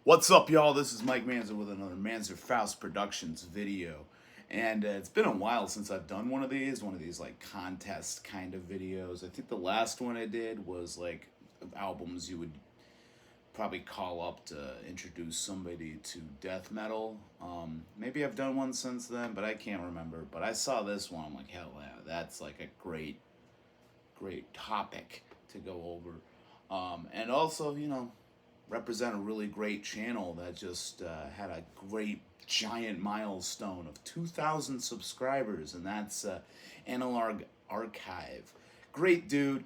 What's up, y'all? This is Mike Manzer with another Manzer Faust Productions video. And it's been a while since I've done one of these like contest kind of videos. I think the last one I did was like albums you would probably call up to introduce somebody to death metal. Maybe I've done one since then, but I can't remember. But I saw this one, I'm like, hell yeah, that's like a great topic to go over. And also, represent a really great channel that just had a great giant milestone of 2,000 subscribers, and that's Analog Archive. Great dude.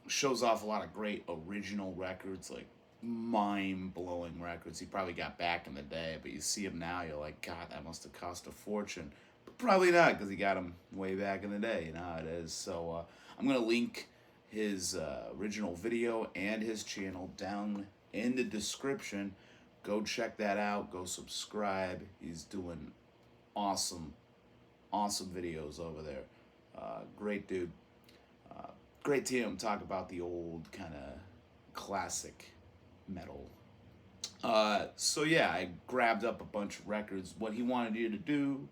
Shows off a lot of great original records, like mind-blowing records he probably got back in the day, but you see him now, you're like, God, that must have cost a fortune. But probably not, because he got them way back in the day, you know how it is. So I'm going to link his original video and his channel down in the description. Go check that out. Go subscribe. He's doing awesome videos over there. Great dude. Great to hear him talk about the old kind of classic metal. So yeah, I grabbed up a bunch of records. What he wanted you to do,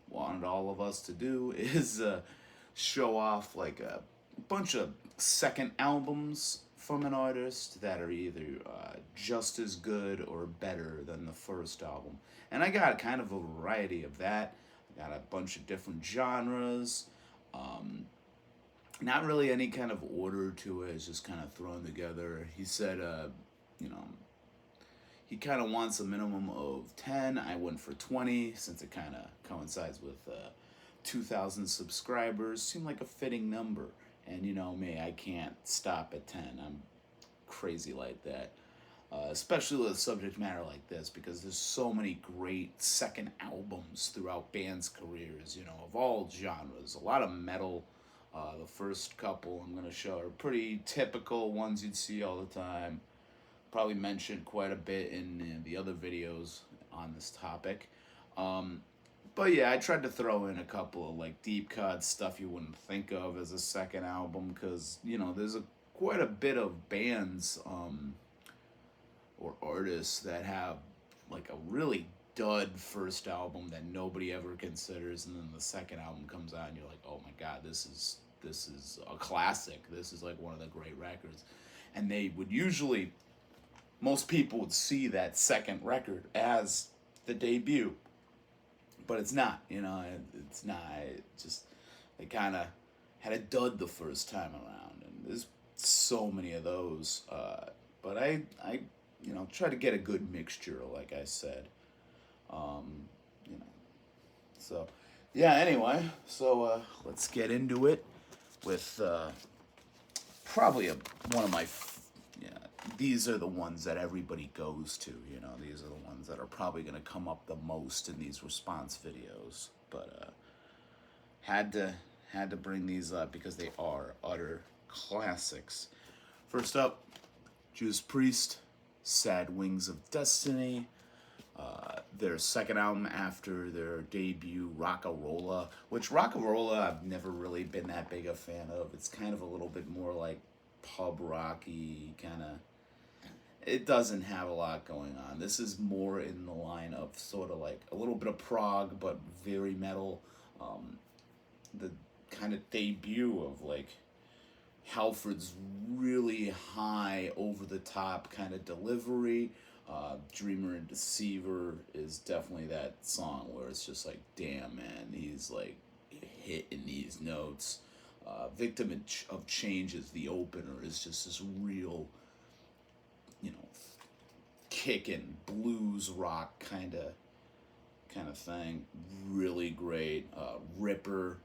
wanted all of us to do, is show off like a bunch of second albums from an artist that are either just as good or better than the first album. And I got kind of a variety of that. I got a bunch of different genres. Not really any kind of order to it. It's just kind of thrown together. He said, you know, he kind of wants a minimum of 10. I went for 20 since it kind of coincides with 2,000 subscribers. Seemed like a fitting number. And you know me, I can't stop at 10. I'm crazy like that. Especially with a subject matter like this, because there's so many great second albums throughout bands' careers, of all genres. A lot of metal. The first couple I'm going to show are pretty typical ones you'd see all the time. Probably mentioned quite a bit in the other videos on this topic. But yeah, I tried to throw in a couple of like deep cut stuff you wouldn't think of as a second album, because there's quite a bit of bands or artists that have like a really dud first album that nobody ever considers, and then the second album comes out and you're like, oh my god, this is a classic. This is like one of the great records. And they would usually, most people would see that second record as the debut, but it's not. It's not. It just, they kind of had a dud the first time around, and there's so many of those. But I try to get a good mixture, like I said. You know, so yeah. Anyway, so let's get into it with probably one of my. These are the ones that everybody goes to. These are the ones that are probably going to come up the most in these response videos. But had to bring these up because they are utter classics. First up, Judas Priest, Sad Wings of Destiny. Their second album after their debut, Rockarola, which Rockarola I've never really been that big a fan of. It's kind of a little bit more like pub rocky kind of. It doesn't have a lot going on. This is more in the line of sort of like a little bit of prog, but very metal. The kind of debut of like Halford's really high, over the top kind of delivery. Dreamer and Deceiver is definitely that song where it's just like, damn man, he's like hitting these notes. Victim of Change is the opener, is just this real, kicking blues rock kind of thing. Really great. Ripper,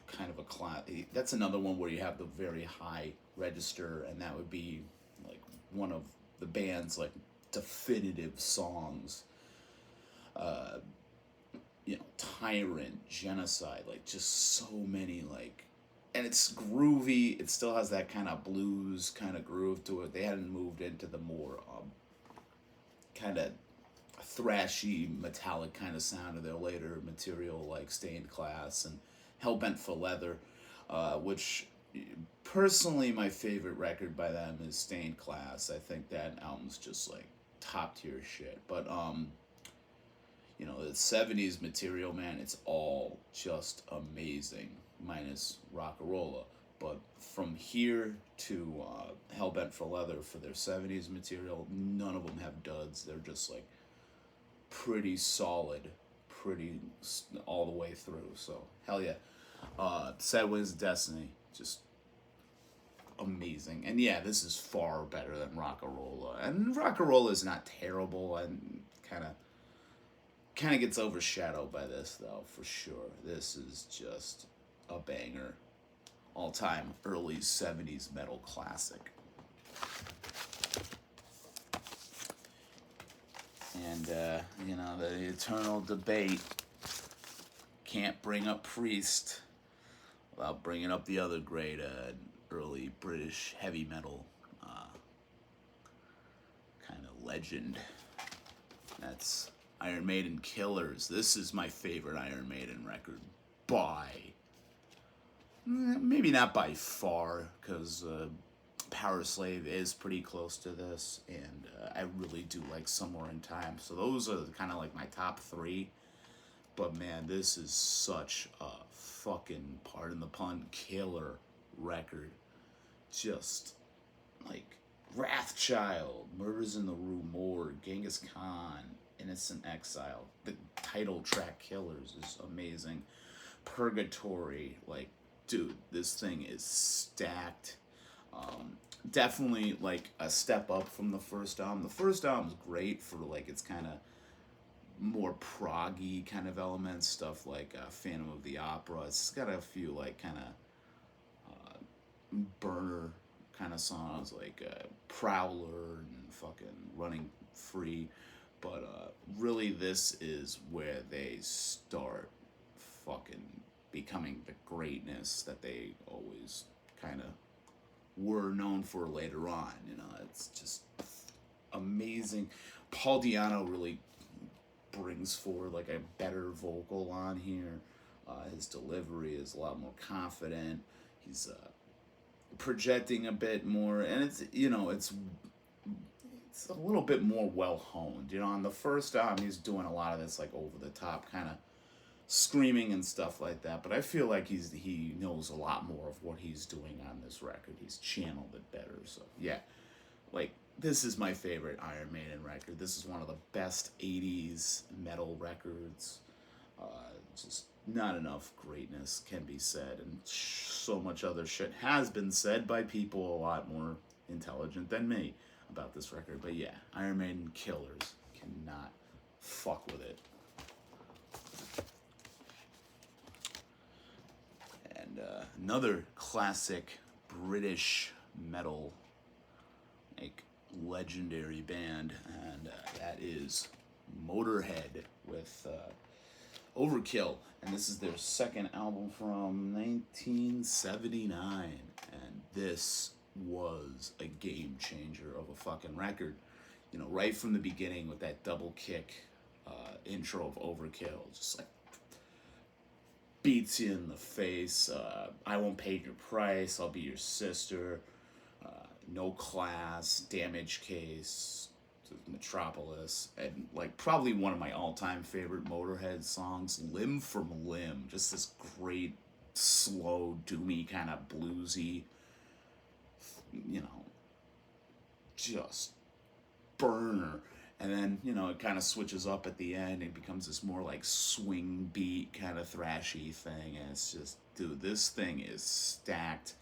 kind of a class. That's another one where you have the very high register, and that would be like one of the band's like definitive songs. Tyrant, Genocide, like just so many like, and it's groovy. It still has that kind of blues kind of groove to it. They hadn't moved into the more kind of thrashy, metallic kind of sound of their later material, like Stained Class and Hellbent for Leather, which personally my favorite record by them is Stained Class. I think that album's just like top tier shit. But you know, the '70s material, man, it's all just amazing, minus Rock'n'Rolla. But from here to Hellbent for Leather for their '70s material, none of them have duds. They're just like pretty solid, pretty all the way through. So hell yeah. Sad Wings of Destiny, just amazing. And yeah, this is far better than Rock'n'Rolla. And Rock'n'Rolla is not terrible, and kind of gets overshadowed by this though, for sure. This is just a banger. All time early '70s metal classic. And, you know, the eternal debate, can't bring up Priest without bringing up the other great early British heavy metal kind of legend. That's Iron Maiden Killers. This is my favorite Iron Maiden record by, maybe not by far, because Power Slave is pretty close to this, and I really do like Somewhere in Time. So those are kind of like my top three. But man, this is such a fucking, pardon the pun, killer record. Just like Wrathchild, Murders in the Rue Morgue, Genghis Khan, Innocent Exile. The title track Killers is amazing. Purgatory, like, dude, this thing is stacked. Definitely like a step up from the first album. The first album's great for like its kind of more proggy kind of elements, stuff like Phantom of the Opera. It's got a few like kind of burner kind of songs like Prowler and fucking Running Free. But really, this is where they start fucking becoming the greatness that they always kind of were known for later on. You know, it's just amazing. Paul Di'Anno really brings forward like a better vocal on here. His delivery is a lot more confident. He's projecting a bit more, and it's, you know, it's a little bit more well honed. You know, on the first album, he's doing a lot of this like over the top kind of screaming and stuff like that. But I feel like he knows a lot more of what he's doing on this record. He's channeled it better. So yeah, like, this is my favorite Iron Maiden record. This is one of the best '80s metal records. Just not enough greatness can be said, and so much other shit has been said by people a lot more intelligent than me about this record. But yeah, Iron Maiden Killers, cannot fuck with it. And another classic British metal, like, legendary band, and that is Motörhead with Overkill, and this is their second album from 1979, and this was a game changer of a fucking record. You know, right from the beginning with that double kick intro of Overkill, just like beats you in the face. I won't pay your price, I'll be your sister. No Class, Damage Case, Metropolis, and like probably one of my all-time favorite Motörhead songs, Limb from Limb. Just this great, slow, doomy, kind of bluesy, you know, just burner. And then, you know, it kind of switches up at the end and becomes this more like swing beat kind of thrashy thing. And it's just, dude, this thing is stacked.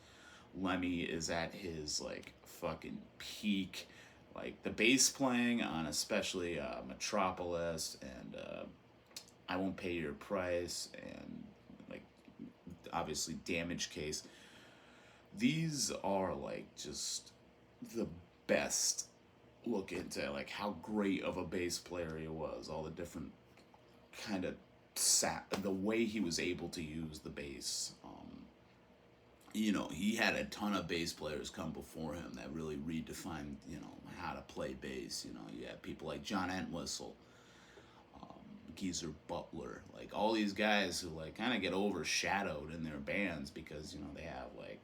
Lemmy is at his like fucking peak. Like the bass playing on especially Metropolis and I Won't Pay Your Price, and like obviously Damage Case. These are like just the best look into like how great of a bass player he was. All the different kind of the way he was able to use the bass. You know, he had a ton of bass players come before him that really redefined, you know, how to play bass. You know, you had people like John Entwistle, Geezer Butler, like all these guys who like kind of get overshadowed in their bands because, you know, they have like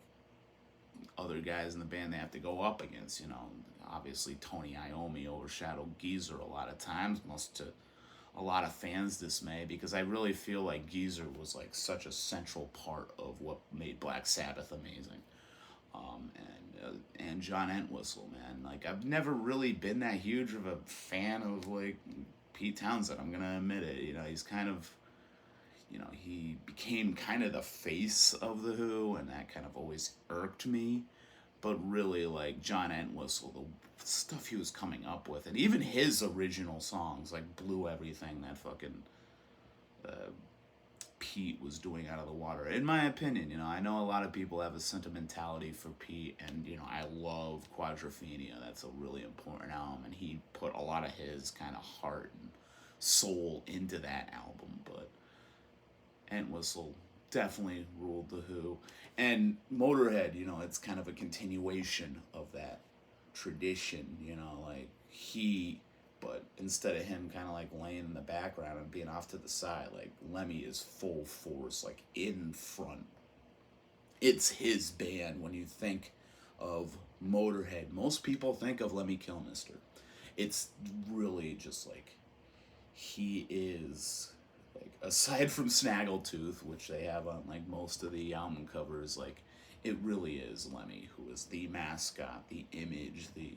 other guys in the band they have to go up against. You know, obviously Tony Iommi overshadowed Geezer a lot of times, most to a lot of fans' dismay, because I really feel like Geezer was like such a central part of what made Black Sabbath amazing. And John Entwistle, man, like I've never really been that huge of a fan of like Pete Townsend. I'm gonna admit it. You know, he's kind of, you know, he became kind of the face of the Who, and that kind of always irked me. But really, like John Entwistle, the stuff he was coming up with, and even his original songs, like blew everything that fucking uh, Pete was doing out of the water. In my opinion, you know, I know a lot of people have a sentimentality for Pete, and you know, I love Quadrophenia. That's a really important album, and he put a lot of his kind of heart and soul into that album. But Entwistle definitely ruled the Who. And Motorhead, you know, it's kind of a continuation of that tradition, you know, like but instead of him kind of like laying in the background and being off to the side, like Lemmy is full force, like in front. It's his band. When you think of Motorhead, most people think of Lemmy Kilmister. It's really just like he is, like, aside from Snaggletooth, which they have on like most of the album covers, like it really is Lemmy who is the mascot, the image, the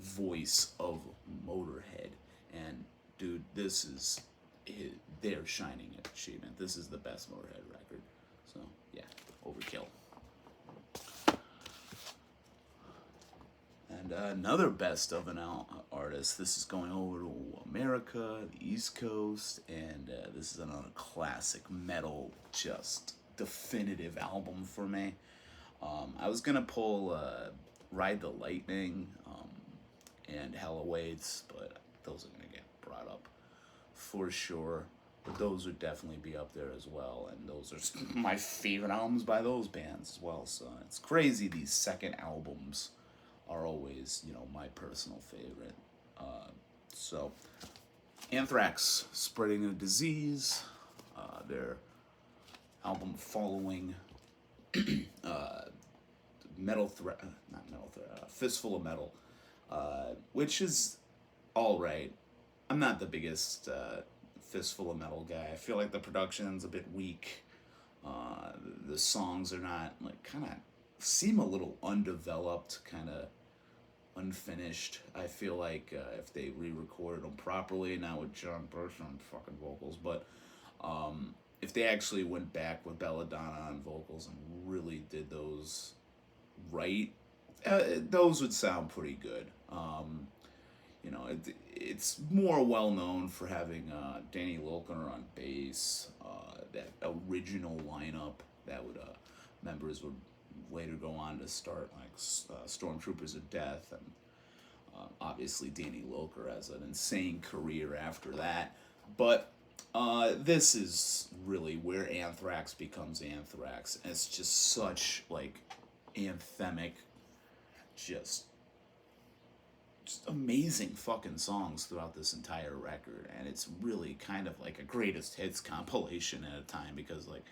voice of Motorhead. And dude, this is their shining achievement. This is the best Motorhead record. So yeah, Overkill. And another best of an artist. This is going over to America, the East Coast, and this is another classic metal, just definitive album for me. I was gonna pull Ride the Lightning and Hell Awaits, but those are gonna get brought up for sure. But those would definitely be up there as well, and those are my favorite albums by those bands as well. So it's crazy these second albums are always, you know, my personal favorite. So Anthrax, Spreading a Disease, their album following Metal Threat, not Metal Threat, Fistful of Metal, which is all right. I'm not the biggest Fistful of Metal guy. I feel like the production's a bit weak. The songs are not, like, kind of seem a little undeveloped, kind of unfinished. I feel like if they re-recorded them properly, now with John Birch on fucking vocals, but if they actually went back with Belladonna on vocals and really did those right, those would sound pretty good. You know, it's more well known for having Danny Lilker on bass, that original lineup that would members would later go on to start, like Stormtroopers of Death, and obviously Danny Lilker has an insane career after that. But this is really where Anthrax becomes Anthrax. And it's just such, like, anthemic, just amazing fucking songs throughout this entire record. And it's really kind of like a greatest hits compilation at a time, because, like,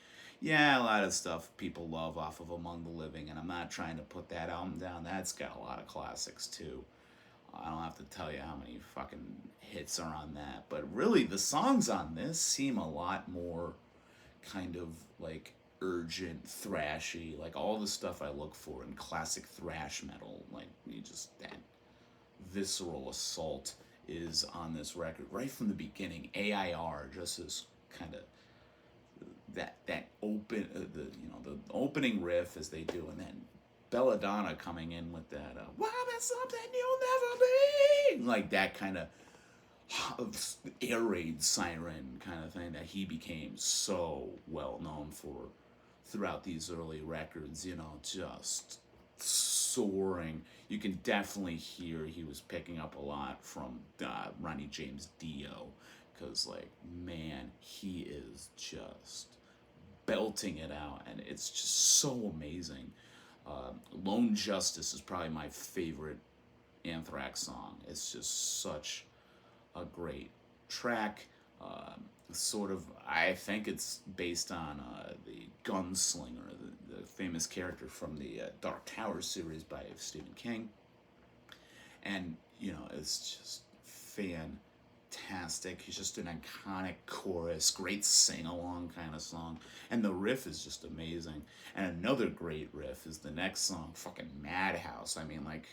yeah, a lot of stuff people love off of Among the Living, and I'm not trying to put that album down. That's got a lot of classics too. I don't have to tell you how many fucking hits are on that, but really the songs on this seem a lot more kind of like urgent, thrashy, like all the stuff I look for in classic thrash metal. Like, you just, that visceral assault is on this record right from the beginning. AIR just is kind of that open the opening riff as they do, and then Belladonna coming in with that "Well, that's something you'll never be," like that kind of air raid siren kind of thing that he became so well known for throughout these early records. You know, just soaring. You can definitely hear he was picking up a lot from Ronnie James Dio, because, like, man, he is just belting it out, and it's just so amazing. Lone Justice is probably my favorite Anthrax song. It's just such a great track. Sort of, I think it's based on the gunslinger, the famous character from the Dark Tower series by Stephen King. And, you know, it's just fantastic. He's just an iconic chorus, great sing-along kind of song. And the riff is just amazing. And another great riff is the next song, fucking Madhouse. I mean, like,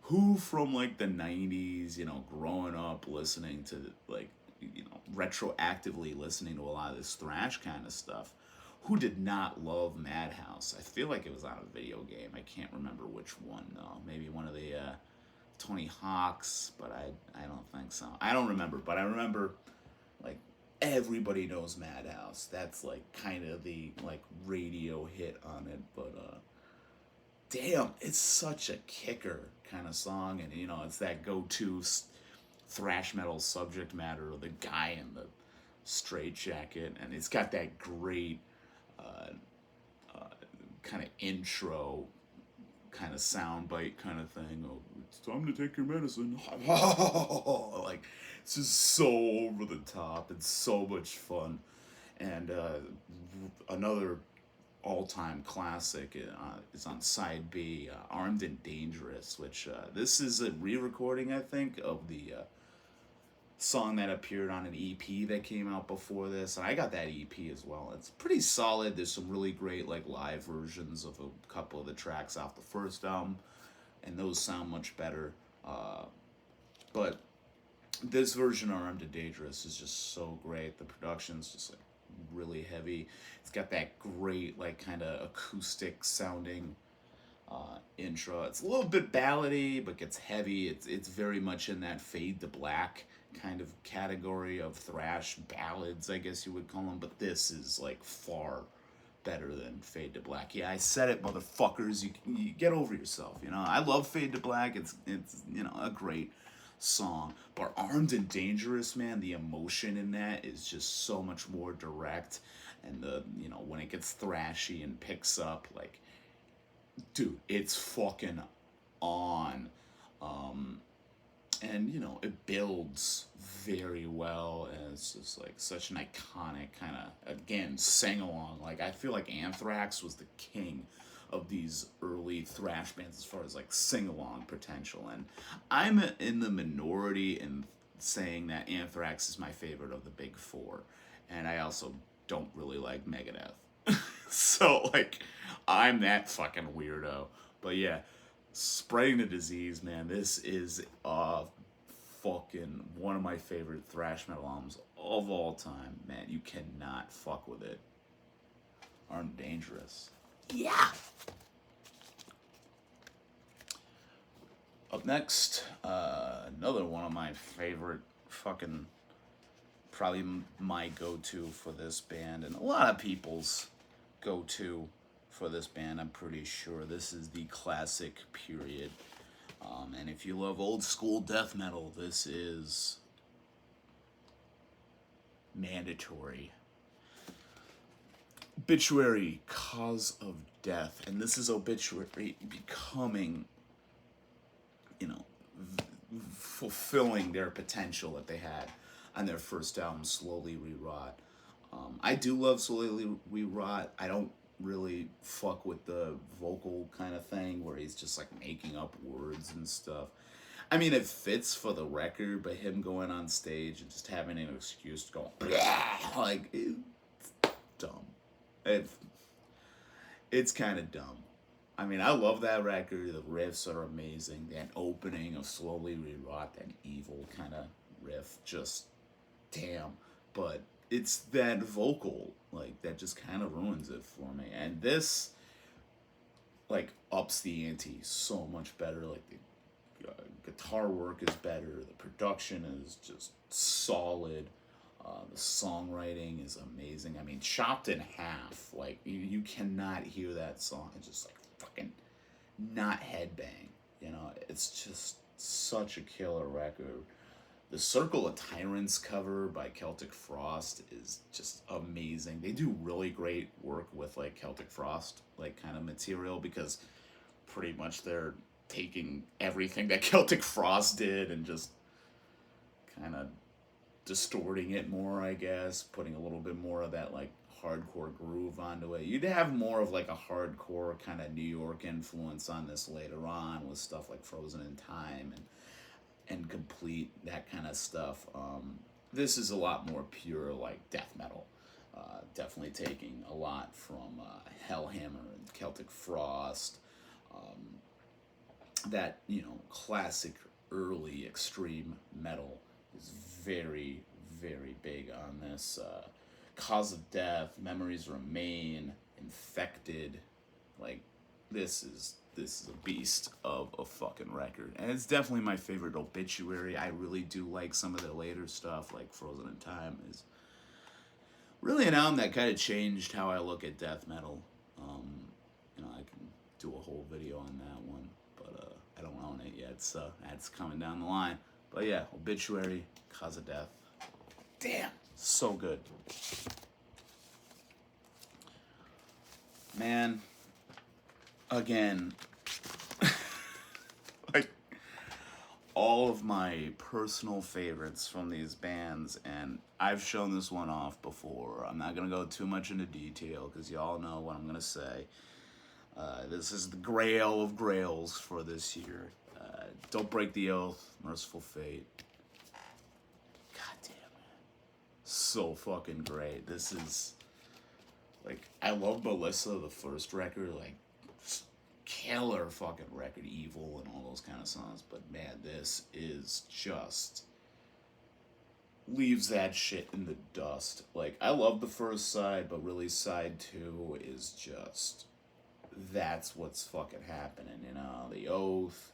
who from, like, the 90s, you know, growing up listening to, like, you know, retroactively listening to a lot of this thrash kind of stuff, who did not love Madhouse? I feel like it was on a video game. I can't remember which one, though. Maybe one of the Tony Hawk's, but I don't think so. I don't remember, but I remember, like, everybody knows Madhouse. That's, like, kind of the, like, radio hit on it, but, damn, it's such a kicker kind of song, and, you know, it's that go-to thrash metal subject matter of the guy in the straitjacket, and it's got that great kind of intro kind of soundbite kind of thing. Oh, it's time to take your medicine. Like, it's just so over the top. It's so much fun. And another all-time classic is on side B, Armed and Dangerous, which this is a re-recording, I think, of the song that appeared on an EP that came out before this, and I got that EP as well. It's pretty solid. There's some really great, like, live versions of a couple of the tracks off the first album, and those sound much better. But this version of Armed and Dangerous is just so great. The production's just, like, really heavy. It's got that great, like, kind of acoustic sounding intro. It's a little bit ballady, but gets heavy. It's very much in that Fade to Black kind of category of thrash ballads, I guess you would call them, but this is, like, far better than Fade to Black. Yeah, I said it, motherfuckers. You get over yourself, you know. I love Fade to Black. It's you know, a great song, but Armed and Dangerous, man, the emotion in that is just so much more direct, and the, you know, when it gets thrashy and picks up, like, dude, it's fucking on. And, you know, it builds very well, and it's just, like, such an iconic kind of, again, sing-along. Like, I feel like Anthrax was the king of these early thrash bands as far as, like, sing-along potential, and I'm in the minority in saying that Anthrax is my favorite of the big four, and I also don't really like Megadeth. So, like, I'm that fucking weirdo. But yeah, Spreading the Disease, man, this is fucking one of my favorite thrash metal albums of all time. Man, you cannot fuck with it. Armed Dangerous. Yeah! Up next, another one of my favorite fucking, probably my go-to for this band, and a lot of people's go-to for this band, I'm pretty sure. This is the Classic Period. And if you love old school death metal, this is mandatory. Obituary, Cause of Death. And this is Obituary becoming, you know, fulfilling their potential that they had on their first album, Slowly Rerot. I do love Slowly Rerot. I don't really fuck with the vocal kind of thing where he's just, like, making up words and stuff. I mean, it fits for the record, but him going on stage and just having an excuse to go, blah, like, it's dumb. It's kind of dumb. I mean, I love that record. The riffs are amazing. That opening of Slowly Rerot, that evil kind of riff, just damn. But it's that vocal, like, that just kind of ruins it for me. And this, like, ups the ante so much better. Like, the guitar work is better. The production is just solid. The songwriting is amazing. I mean, Chopped in Half, like, you cannot hear that song and just, like, fucking not headbang. You know, it's just such a killer record. The Circle of Tyrants cover by Celtic Frost is just amazing. They do really great work with, like, Celtic Frost, like, kind of material, because pretty much they're taking everything that Celtic Frost did and just kind of distorting it more, I guess, putting a little bit more of that, like, hardcore groove onto it. You'd have more of like a hardcore kind of New York influence on this later on with stuff like Frozen in Time and Complete, that kind of stuff. This is a lot more pure like death metal. Definitely taking a lot from Hellhammer and Celtic Frost. That, you know, classic early extreme metal is very, very big on this. Cause of Death, Memories Remain, Infected. Like, this is a beast of a fucking record. And it's definitely my favorite. Obituary. I really do like some of the later stuff, like Frozen in Time is really an album that kind of changed how I look at death metal. You know, I can do a whole video on that one, but I don't own it yet, so that's coming down the line. But yeah, Obituary, Cause of Death. Damn, so good. Man, again, like, all of my personal favorites from these bands, and I've shown this one off before. I'm not going to go too much into detail because you all know what I'm going to say. This is the grail of grails for this year. Don't Break the Oath, Mercyful Fate. God damn, man. So fucking great. This is, like, I love Melissa, the first record, like, killer fucking record, Evil and all those kind of songs, but man, this is just leaves that shit in the dust. Like, I love the first side, but really side 2 is just, that's what's fucking happening, you know. The Oath,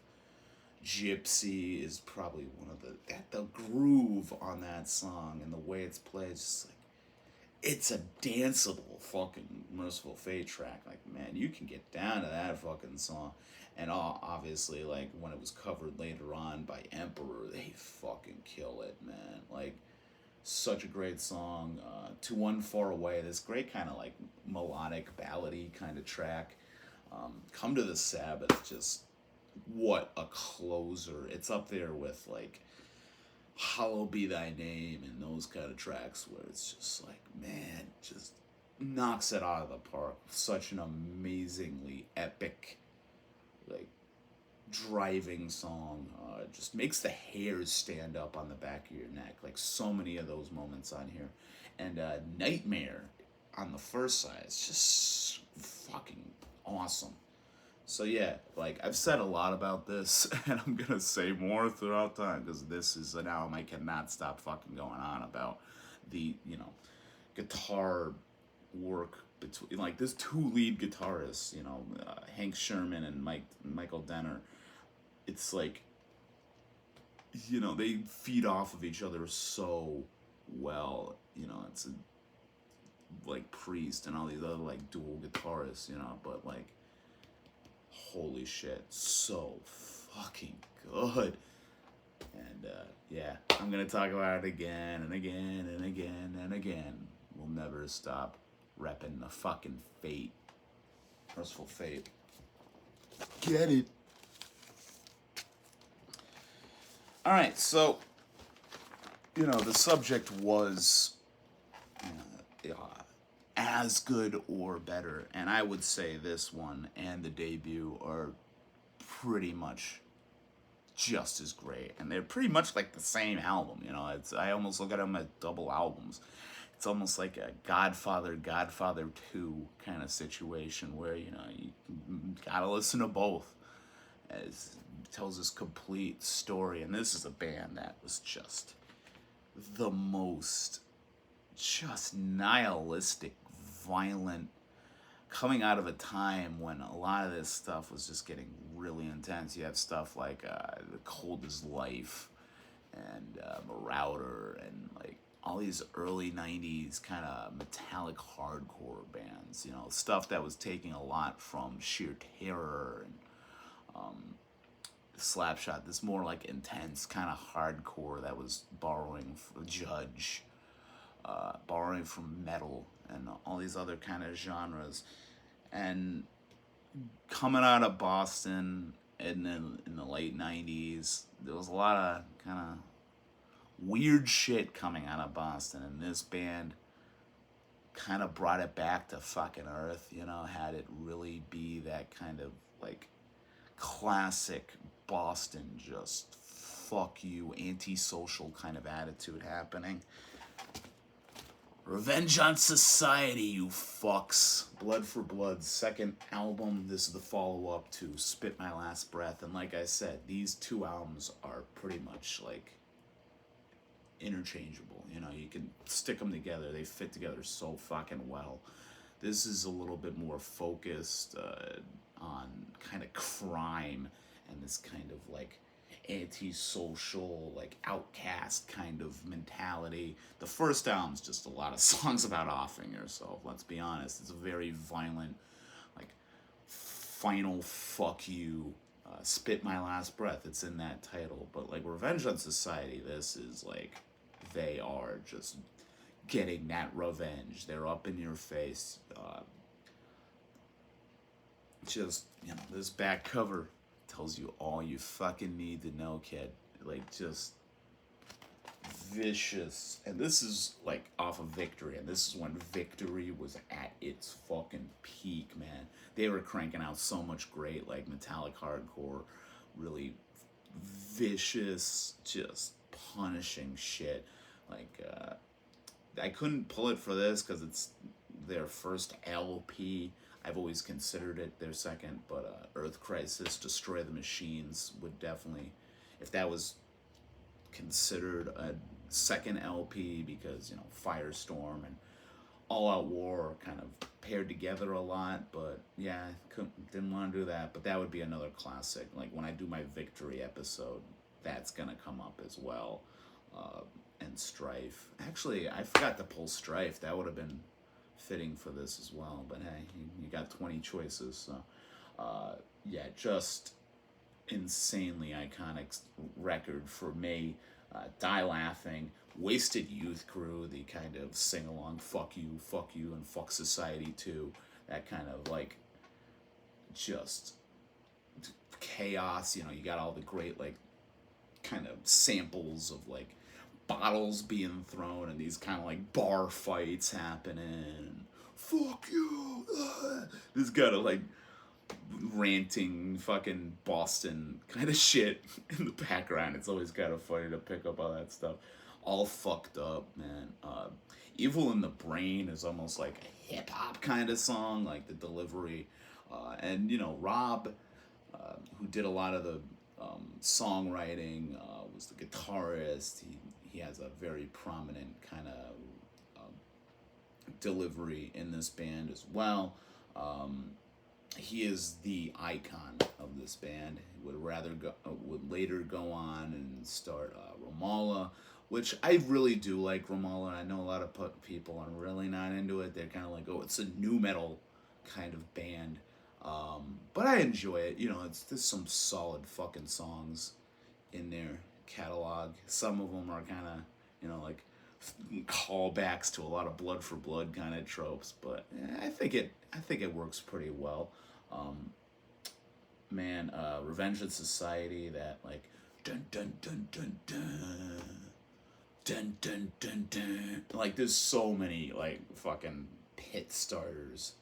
Gypsy is probably one of the groove on that song and the way it's played, is just like, it's a danceable fucking Mercyful Fate track. Like, man, you can get down to that fucking song. And obviously, like, when it was covered later on by Emperor, they fucking kill it, man. Like, such a great song. To One Far Away, this great kind of, like, melodic, ballady kind of track. Come to the Sabbath, just, what a closer. It's up there with, like, Hallowed Be Thy Name and those kind of tracks where it's just like, man, just knocks it out of the park. Such an amazingly epic, like, driving song. Just makes the hairs stand up on the back of your neck. Like, so many of those moments on here. And Nightmare on the first side is just fucking awesome. So yeah, like, I've said a lot about this, and I'm gonna say more throughout time, because this is an album I cannot stop fucking going on about. The, you know, guitar work between, like, there's 2 lead guitarists, you know, Hank Sherman and Michael Denner. It's like, you know, they feed off of each other so well, you know. It's like Priest and all these other, like, dual guitarists, you know, but, like, holy shit, so fucking good. And yeah, I'm gonna talk about it again and again and again and again. We'll never stop repping the fucking Fate. Mercyful Fate. Get it. Alright, so, you know, the subject was as good or better, and I would say this one and the debut are pretty much just as great, and they're pretty much like the same album, you know. I almost look at them as double albums. It's almost like a Godfather 2 kind of situation where, you know, you gotta listen to both, as it tells this complete story. And this is a band that was just the most just nihilistic, violent, coming out of a time when a lot of this stuff was just getting really intense. You have stuff like The Cold is Life and Marauder and, like, all these early 90s kind of metallic hardcore bands, you know, stuff that was taking a lot from Sheer Terror and Slapshot, this more, like, intense kind of hardcore that was borrowing from Judge, borrowing from metal and all these other kind of genres. And coming out of Boston in the late 90s, there was a lot of kind of weird shit coming out of Boston, and this band kind of brought it back to fucking earth, you know, had it really be that kind of like classic Boston, just fuck you, antisocial kind of attitude happening. Revenge on Society, you fucks. Blood for Blood, second album. This is the follow-up to Spit My Last Breath. And like I said, these two albums are pretty much like interchangeable. You know, you can stick them together. They fit together so fucking well. This is a little bit more focused on kind of crime and this kind of like antisocial, like outcast kind of mentality. The first album's just a lot of songs about offing yourself, let's be honest. It's a very violent, like, final fuck you, spit my last breath. It's in that title. But like Revenge on Society, this is like, they are just getting that revenge. They're up in your face. Just, you know, this back cover tells you all you fucking need to know, kid. Like, just vicious. And this is like off of Victory, and this is when Victory was at its fucking peak, man. They were cranking out so much great, like, metallic hardcore, really vicious, just punishing shit. Like, I couldn't pull it for this because it's their first LP. I've always considered it their second, but Earth Crisis, Destroy the Machines would definitely, if that was considered a second LP, because, you know, Firestorm and All Out War kind of paired together a lot, but yeah, didn't want to do that. But that would be another classic. Like, when I do my Victory episode, that's gonna come up as well. And Strife. Actually, I forgot to pull Strife. That would have been fitting for this as well. But hey, you got 20 choices. So, yeah, just insanely iconic record for me. Die Laughing, Wasted Youth Crew, the kind of sing-along fuck you, and fuck society too. That kind of like just chaos. You know, you got all the great like kind of samples of like bottles being thrown and these kind of like bar fights happening. Fuck you. This kind of like ranting fucking Boston kind of shit in the background. It's always kind of funny to pick up all that stuff. All fucked up, man. Evil in the Brain is almost like a hip hop kind of song, like the delivery. And, you know, Rob, who did a lot of the songwriting, was the guitarist. He has a very prominent kind of delivery in this band as well. He is the icon of this band. He would later go on and start Ramallah, which I really do like Ramallah. I know a lot of people are really not into it. They're kind of like, oh, it's a nu metal kind of band. But I enjoy it. You know, there's some solid fucking songs in their catalog. Some of them are kind of, you know, like callbacks to a lot of Blood for Blood kind of tropes, but I think it works pretty well. Revenge of Society, that like dun dun dun dun dun dun dun dun dun, like there's so many like fucking pit starters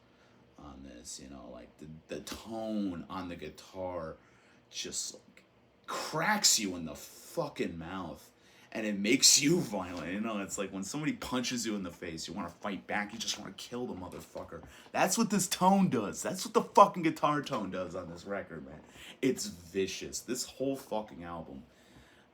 on this, you know, like the tone on the guitar just like cracks you in the fucking mouth. And it makes you violent, you know. It's like when somebody punches you in the face, you want to fight back. You just want to kill the motherfucker. That's what this tone does. That's what the fucking guitar tone does on this record, man. It's vicious. This whole fucking album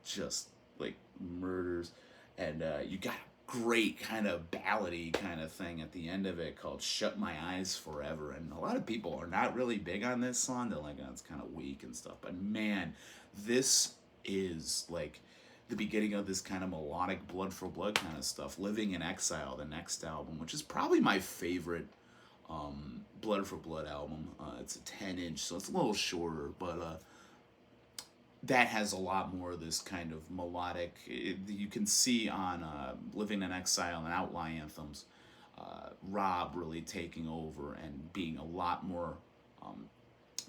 just like murders. And you got a great kind of ballady kind of thing at the end of it called "Shut My Eyes Forever." And a lot of people are not really big on this song. They're like, oh, it's kind of weak and stuff. But man, this is like the beginning of this kind of melodic Blood for Blood kind of stuff. Living in Exile, the next album, which is probably my favorite Blood for Blood album. It's a 10-inch, so it's a little shorter, but that has a lot more of this kind of melodic. You can see on Living in Exile and Outlaw Anthems, Rob really taking over and being a lot more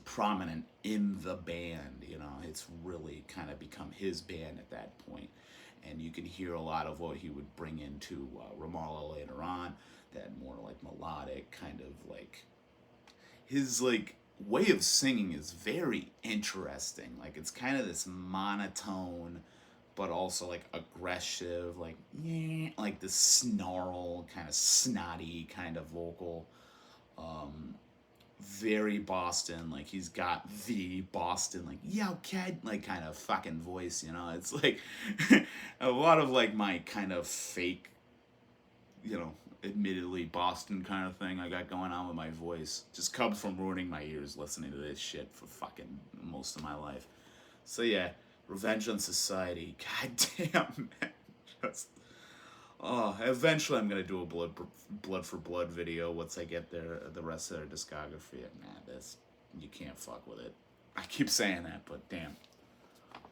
prominent in the band. You know, it's really kind of become his band at that point. and you can hear a lot of what he would bring into Ramallah later on. That more like melodic kind of like his like way of singing is very interesting. Like it's kind of this monotone, but also like aggressive, like this snarl, kind of snotty kind of vocal. Very Boston, like he's got the Boston, like yo kid, like kind of fucking voice, you know. It's like a lot of like my kind of fake, you know, admittedly Boston kind of thing I got going on with my voice just comes from ruining my ears listening to this shit for fucking most of my life. So yeah, Revenge on Society. God damn, man. Just, oh, eventually I'm gonna do a blood for blood video once I get the rest of their discography. Man, this you can't fuck with it. I keep saying that, but damn,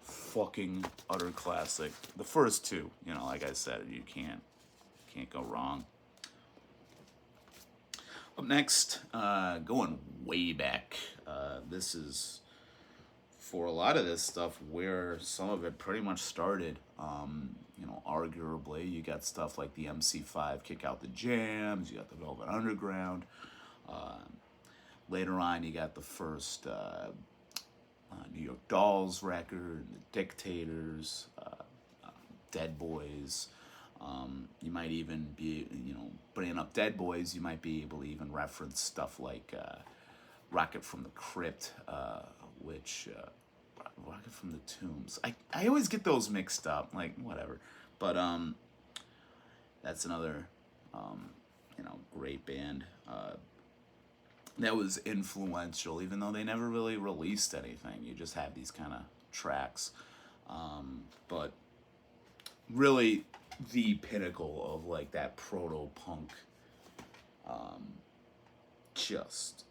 fucking utter classic. The first two, you know, like I said, you can't go wrong. Up next, going way back. This is for a lot of this stuff where some of it pretty much started. You know, arguably, you got stuff like the MC5 Kick Out the Jams, you got the Velvet Underground. Later on, you got the first New York Dolls record, the Dictators, Dead Boys. You might even be, you know, bringing up Dead Boys, you might be able to even reference stuff like Rocket from the Crypt, which Rocket from the Tombs. I always get those mixed up, like whatever. But that's another you know, great band. That was influential, even though they never really released anything. You just have these kind of tracks. But really the pinnacle of like that proto-punk just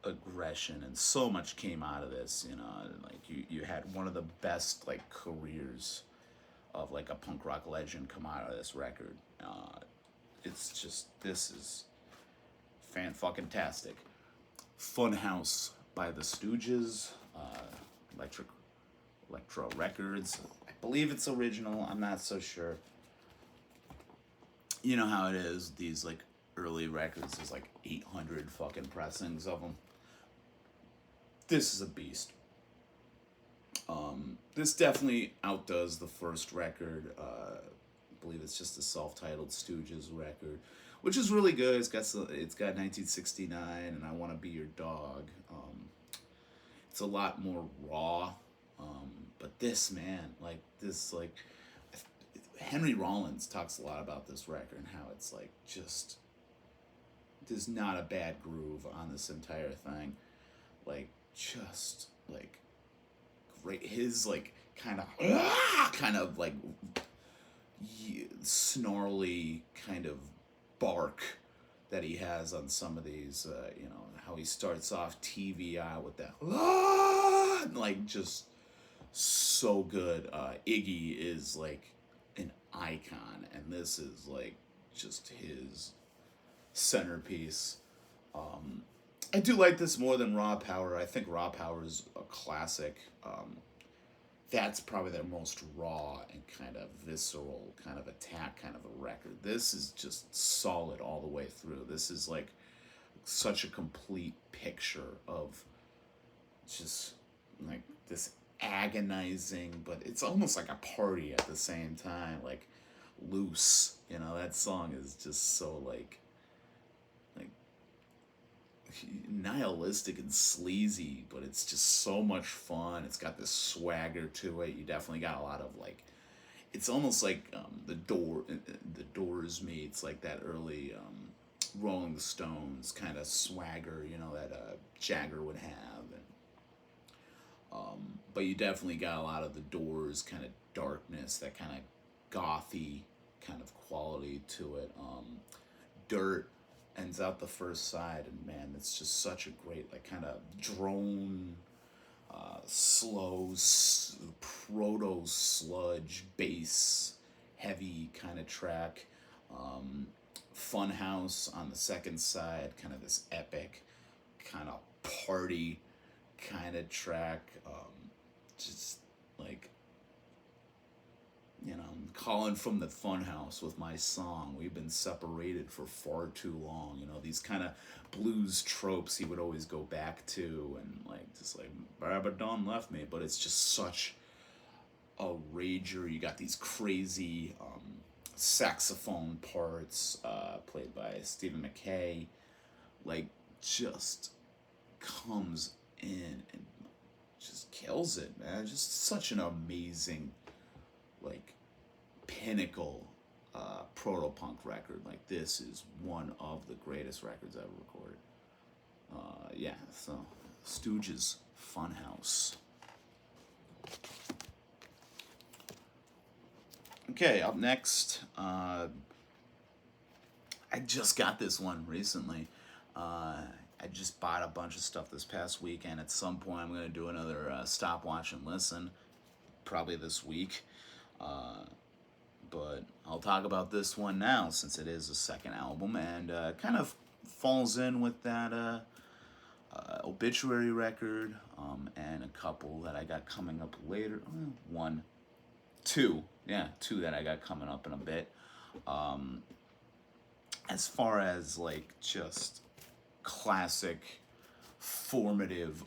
aggression, and so much came out of this, you know. Like you had one of the best like careers of like a punk rock legend come out of this record. It's just, this is fan-fucking-tastic. Funhouse by the Stooges, Electro Records. I believe it's original, I'm not so sure. You know how it is, these like early records, there's like 800 fucking pressings of them. This is a beast. This definitely outdoes the first record. I believe it's just a self-titled Stooges record, which is really good. It's got 1969 and I Want to Be Your Dog. It's a lot more raw. But this, man, like this, like Henry Rollins talks a lot about this record and how it's like just, there's not a bad groove on this entire thing. Like just like great, his like kind of like snarly kind of bark that he has on some of these, you know, how he starts off TVI with that, like just so good. Iggy is like an icon, and this is like just his centerpiece. I do like this more than Raw Power. I think Raw Power is a classic. That's probably their most raw and kind of visceral, kind of attack kind of a record. This is just solid all the way through. This is like such a complete picture of just like this agonizing, but it's almost like a party at the same time. Like Loose, you know, that song is just so like nihilistic and sleazy, but it's just so much fun. It's got this swagger to it. You definitely got a lot of like, it's almost like the Doors meets like that early Rolling Stones kind of swagger, you know, that Jagger would have. And but you definitely got a lot of the Doors kind of darkness, that kind of gothy kind of quality to it. Dirt ends out the first side, and man, it's just such a great like kind of drone, slow, proto sludge bass heavy kind of track. Funhouse on the second side, kind of this epic kind of party kind of track. Just like, you know, calling from the Funhouse with my song. We've been separated for far too long. You know, these kind of blues tropes he would always go back to, and like just like Barbara Dawn left me, but it's just such a rager. You got these crazy saxophone parts played by Stephen McKay, like just comes in and just kills it, man. Just such an amazing, like, pinnacle proto-punk record. Like, this is one of the greatest records ever recorded. Yeah, so Stooges, Funhouse. Okay, up next, I just got this one recently. I just bought a bunch of stuff this past week, and at some point I'm going to do another stopwatch and listen, probably this week. But I'll talk about this one now, since it is a second album, and kind of falls in with that Obituary record, and a couple that I got coming up later. Two that I got coming up in a bit. As far as like just classic, formative,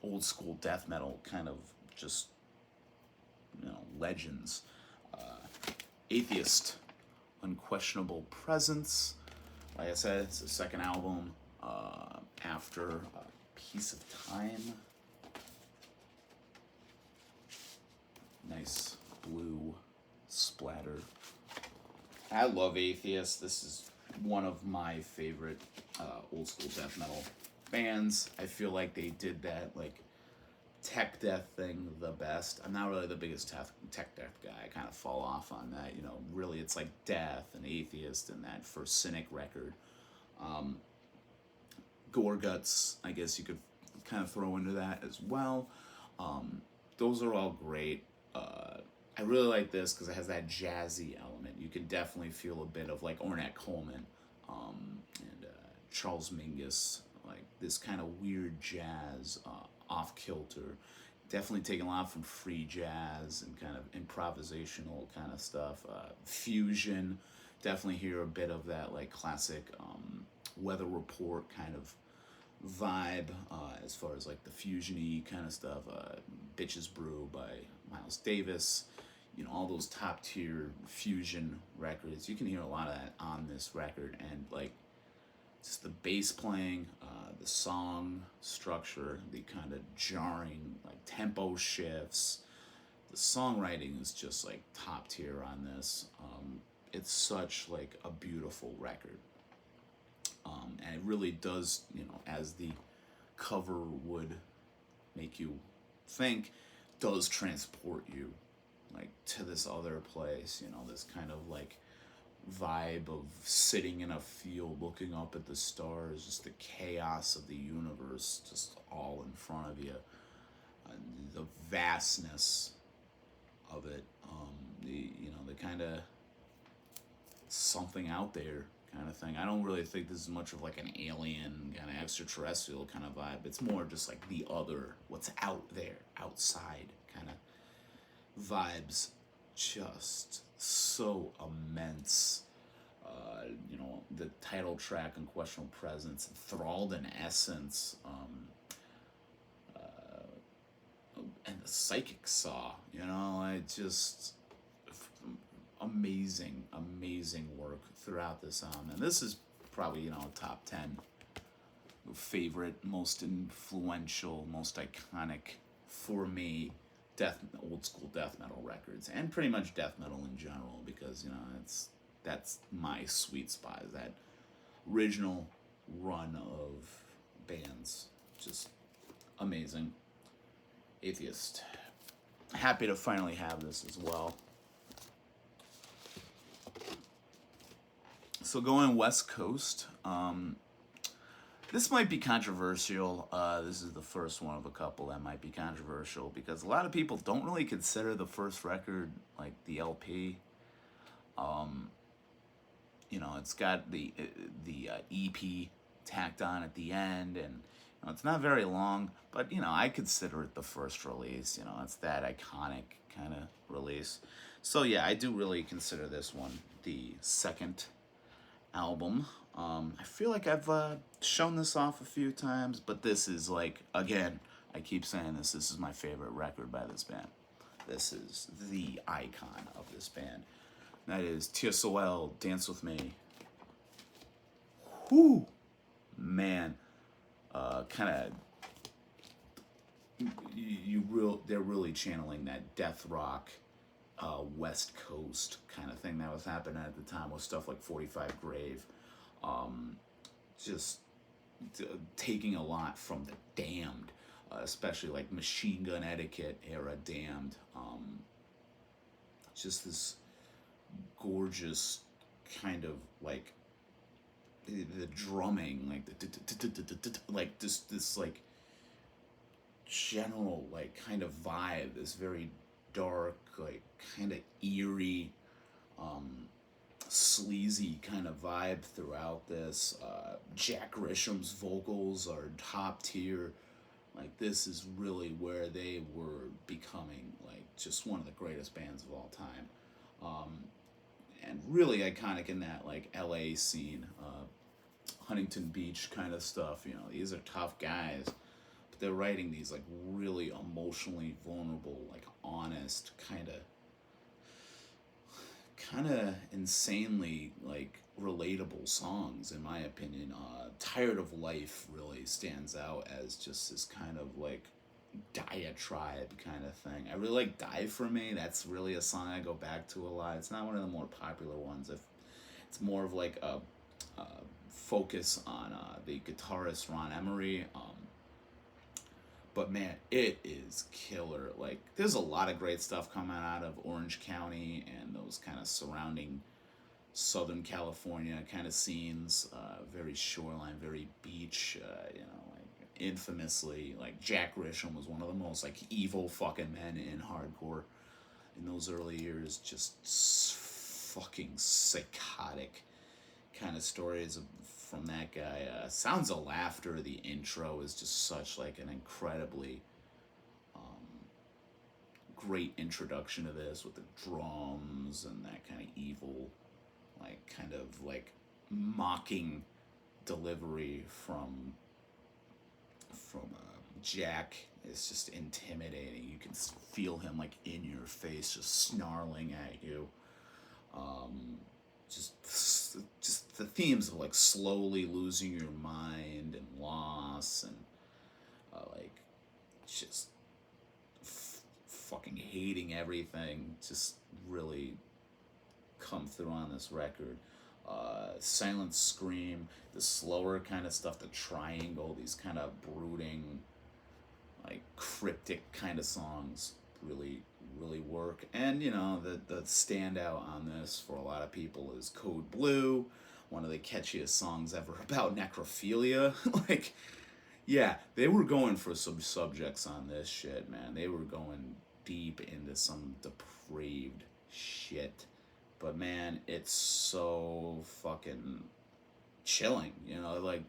old school death metal kind of just, you know, legends. Atheist, Unquestionable Presence. Like I said, it's the second album after A Piece of Time. Nice blue splatter. I love Atheist. This is one of my favorite old school death metal bands. I feel like they did that like tech death thing the best. I'm not really the biggest tech death guy. I kind of fall off on that. You know, really it's like Death and Atheist and that first Cynic record. Gorguts, I guess you could kind of throw into that as well. Those are all great. I really like this because it has that jazzy element. You can definitely feel a bit of like Ornette Coleman and Charles Mingus, like this kind of weird jazz, off kilter. Definitely taking a lot from free jazz and kind of improvisational kind of stuff. Fusion, definitely hear a bit of that like classic Weather Report kind of vibe as far as like the fusion-y kind of stuff. Bitches Brew by Miles Davis, you know, all those top tier fusion records. You can hear a lot of that on this record, and like just the bass playing, the song structure, the kind of jarring like tempo shifts. The songwriting is just like top tier on this. It's such like a beautiful record. And it really does, you know, as the cover would make you think, does transport you like to this other place, you know, this kind of like vibe of sitting in a field looking up at the stars, just the chaos of the universe just all in front of you, the vastness of it, the kind of something out there kind of thing. I don't really think this is much of like an alien kind of extraterrestrial kind of vibe. It's more just like the other, what's out there, outside kind of vibes. Just so immense. The title track, Unquestionable Presence, Enthralled in Essence, and the Psychic Saw, you know, I just amazing work throughout this album. And this is probably, you know, top 10 favorite, most influential, most iconic for me old school death metal records, and pretty much death metal in general, because, you know, that's my sweet spot, is that original run of bands. Just amazing. Atheist. Happy to finally have this as well. So going West Coast, this might be controversial. This is the first one of a couple that might be controversial, because a lot of people don't really consider the first record like the LP. You know, it's got the EP tacked on at the end, and It's not very long, but I consider it the first release. It's that iconic kind of release. So yeah, I do really consider this one the second album. I feel like I've shown this off a few times, but this is like, again, I keep saying this. This is my favorite record by this band. This is the icon of this band. That is TSOL, Dance With Me. Whoo! Man, kind of they're really channeling that death rock, West Coast kind of thing that was happening at the time with stuff like 45 Grave. Just taking a lot from the Damned, especially like Machine Gun Etiquette era Damned. Just this gorgeous kind of like the drumming, like like this like general like kind of vibe, this very dark, like kind of eerie, sleazy kind of vibe throughout this. Jack Grisham's vocals are top tier. Like this is really where they were becoming like just one of the greatest bands of all time. And really iconic in that like LA scene, Huntington Beach kind of stuff. These are tough guys, but they're writing these like really emotionally vulnerable, like honest, kind of insanely like relatable songs, in my opinion. Tired of Life really stands out as just this kind of like diatribe kind of thing. I really like Die For Me. That's really a song I go back to a lot. It's not one of the more popular ones. It's more of like a focus on the guitarist Ron Emery. But man, it is killer. Like, there's a lot of great stuff coming out of Orange County and those kind of surrounding Southern California kind of scenes. Very shoreline, very beach. Like infamously, like Jack Grisham was one of the most like evil fucking men in hardcore in those early years. Just fucking psychotic kind of stories from that guy. Sounds of Laughter, the intro is just such like an incredibly great introduction to this with the drums and that kind of evil, like kind of like mocking delivery from Jack. Is just intimidating. You can feel him like in your face, just snarling at you. Just the themes of like slowly losing your mind and loss and like just fucking hating everything just really come through on this record. Silent Scream, the slower kind of stuff, the Triangle, these kind of brooding, like cryptic kind of songs really work. And the standout on this for a lot of people is Code Blue, one of the catchiest songs ever about necrophilia. Like, yeah, they were going for some subjects on this shit, man. They were going deep into some depraved shit. But man, it's so fucking chilling, like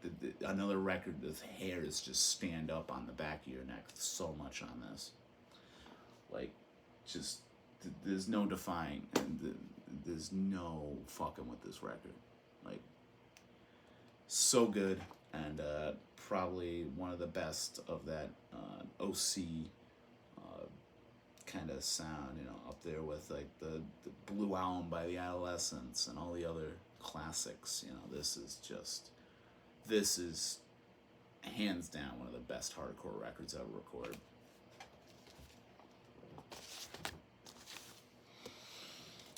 another record, the hairs just stand up on the back of your neck so much on this. Like, just, there's no defying, and there's no fucking with this record. Like, so good, and probably one of the best of that OC kind of sound, up there with like the Blue Album by the Adolescents and all the other classics. This is hands down one of the best hardcore records ever recorded.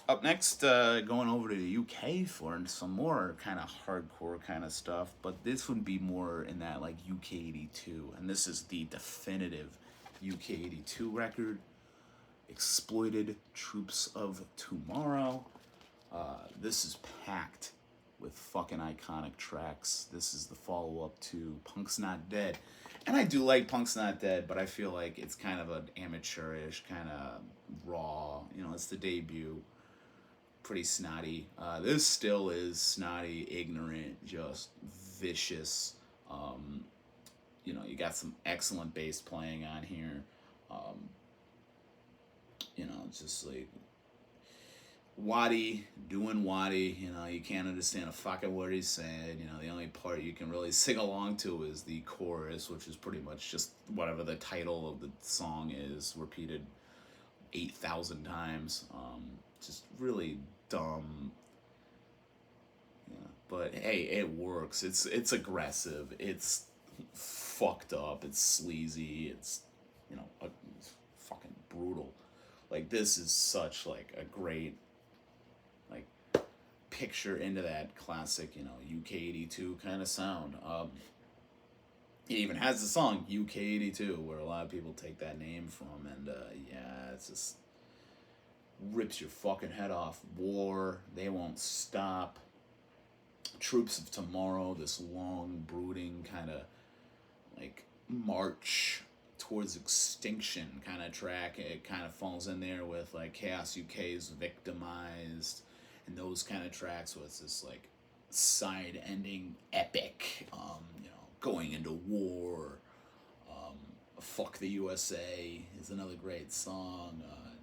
Up next, going over to the UK for some more kind of hardcore kind of stuff, but this would be more in that like UK 82, and this is the definitive UK 82 record, Exploited Troops of Tomorrow. This is packed with fucking iconic tracks. This is the follow-up to Punk's Not Dead. And I do like Punk's Not Dead, but I feel like it's kind of an amateurish, kind of raw. It's the debut. Pretty snotty. This still is snotty, ignorant, just vicious. you know, you got some excellent bass playing on here. Um, you know, it's just like Waddy doing Waddy. You know, you can't understand a fucking word he's saying. You know, the only part you can really sing along to is the chorus, which is pretty much just whatever the title of the song is, repeated 8,000 times. Just really dumb. Yeah, but hey, it works. It's aggressive. It's fucked up. It's sleazy. It's, you know, it's fucking brutal. Like, this is such like a great like picture into that classic, you know, UK82 kind of sound. It even has the song UK82, where a lot of people take that name from, and yeah, it's just rips your fucking head off. War, They Won't Stop, Troops of Tomorrow, this long, brooding kind of like march towards extinction kind of track. It kind of falls in there with like Chaos UK's Victimized and those kind of tracks, where it's this like side ending epic, you know, going into war. Fuck the USA is another great song.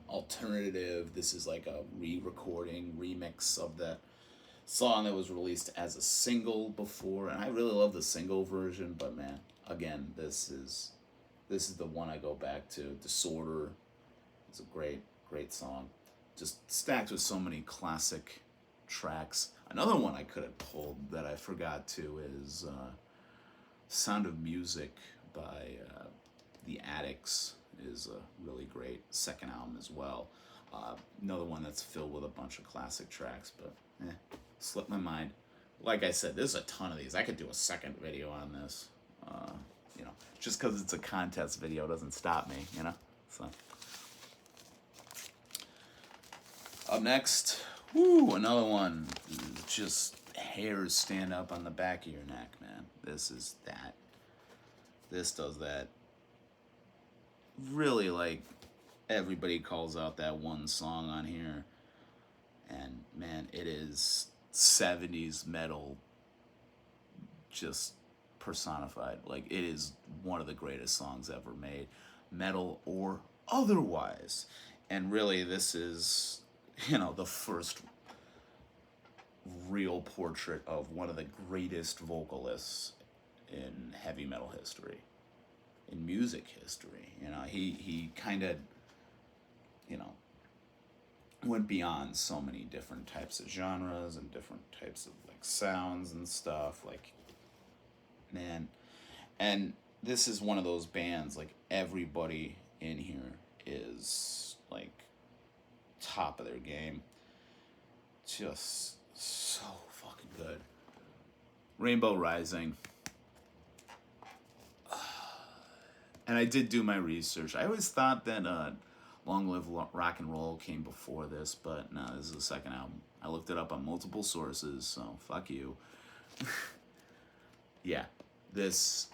Alternative, this is like a re-recording remix of that song that was released as a single before, and I really love the single version, but man, again, this is the one I go back to. Disorder is a great song, just stacked with so many classic tracks. Another one I could have pulled that I forgot to is Sound of Music by the Addicts is a really great second album as well. Another one that's filled with a bunch of classic tracks, but slipped my mind. Like I said, there's a ton of these. I could do a second video on this. You know, just because it's a contest video doesn't stop me, you know? So, up next, another one. Just hairs stand up on the back of your neck, man. This is that. This does that. Really, like, everybody calls out that one song on here. And, man, it is 70s metal just personified. Like, it is one of the greatest songs ever made, metal or otherwise. And really, this is, you know, the first real portrait of one of the greatest vocalists in heavy metal history, in music history. You know, he kind of, you know, went beyond so many different types of genres and different types of like sounds and stuff. Like, man, and this is one of those bands, like, everybody in here is like top of their game. Just so fucking good. Rainbow Rising. And I did do my research. I always thought that Long Live Rock and Roll came before this, but no, this is the second album. I looked it up on multiple sources, so fuck you. Yeah, this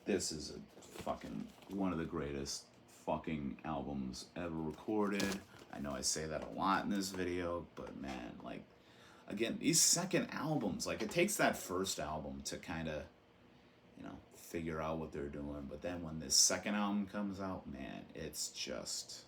is a fucking one of the greatest fucking albums ever recorded. I know I say that a lot in this video, but man, like, again, these second albums, like, it takes that first album to kind of, you know, figure out what they're doing, but then when this second album comes out, man, it's just,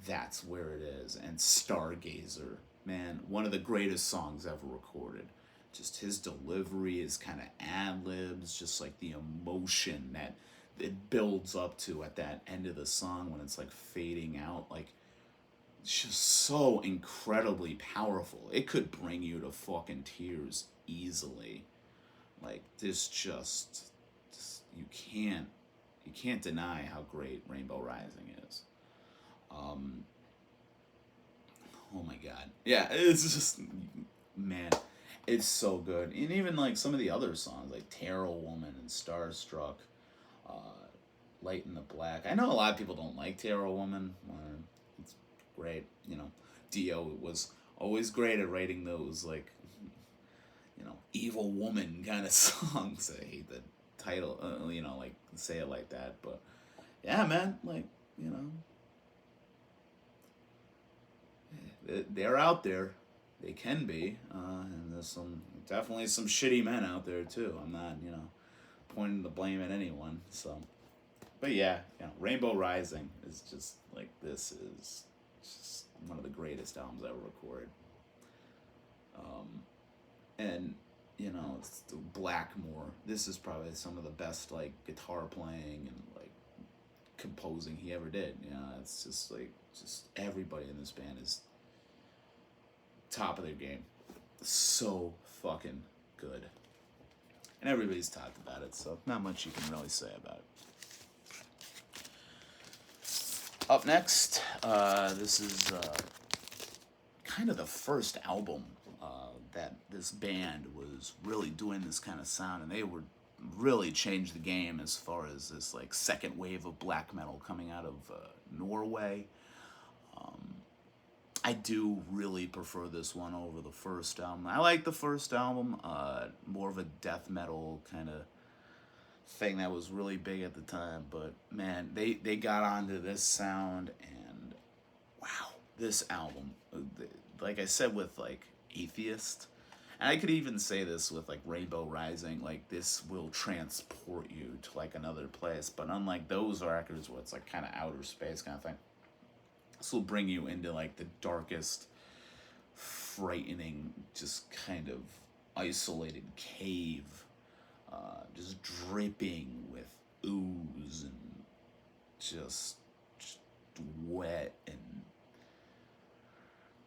that's where it is. And Stargazer, man, one of the greatest songs ever recorded. Just his delivery, his kind of ad-libs, just like the emotion that it builds up to at that end of the song when it's like fading out, like, it's just so incredibly powerful. It could bring you to fucking tears easily. Like, this just you can't deny how great Rainbow Rising is. Oh my god. Yeah, it's just, man, it's so good. And even like some of the other songs, like Terror Woman and Starstruck, Light in the Black. I know a lot of people don't like Terror Woman. It's great, you know. D.O. was always great at writing those, like, you know, evil woman kind of songs. I hate the title, you know, like, say it like that, but yeah, man, like, you know, they're out there. they can be, and there's definitely some shitty men out there too. I'm not, pointing the blame at anyone. So, but yeah, Rainbow Rising is just like, this is just one of the greatest albums ever recorded. And it's the Blackmore. This is probably some of the best like guitar playing and like composing he ever did. It's just like, just everybody in this band is top of their game. So fucking good. And everybody's talked about it, so not much you can really say about it. Up next, this is kind of the first album that this band was really doing this kind of sound, and they were really changed the game as far as this like second wave of black metal coming out of Norway. I do really prefer this one over the first album. I like the first album, more of a death metal kind of thing that was really big at the time. But man, they got onto this sound, and wow, this album, like I said with like Atheist, and I could even say this with like Rainbow Rising, like this will transport you to like another place. But unlike those records where it's like kind of outer space kind of thing, this will bring you into like the darkest, frightening, just kind of isolated cave, just dripping with ooze and just wet and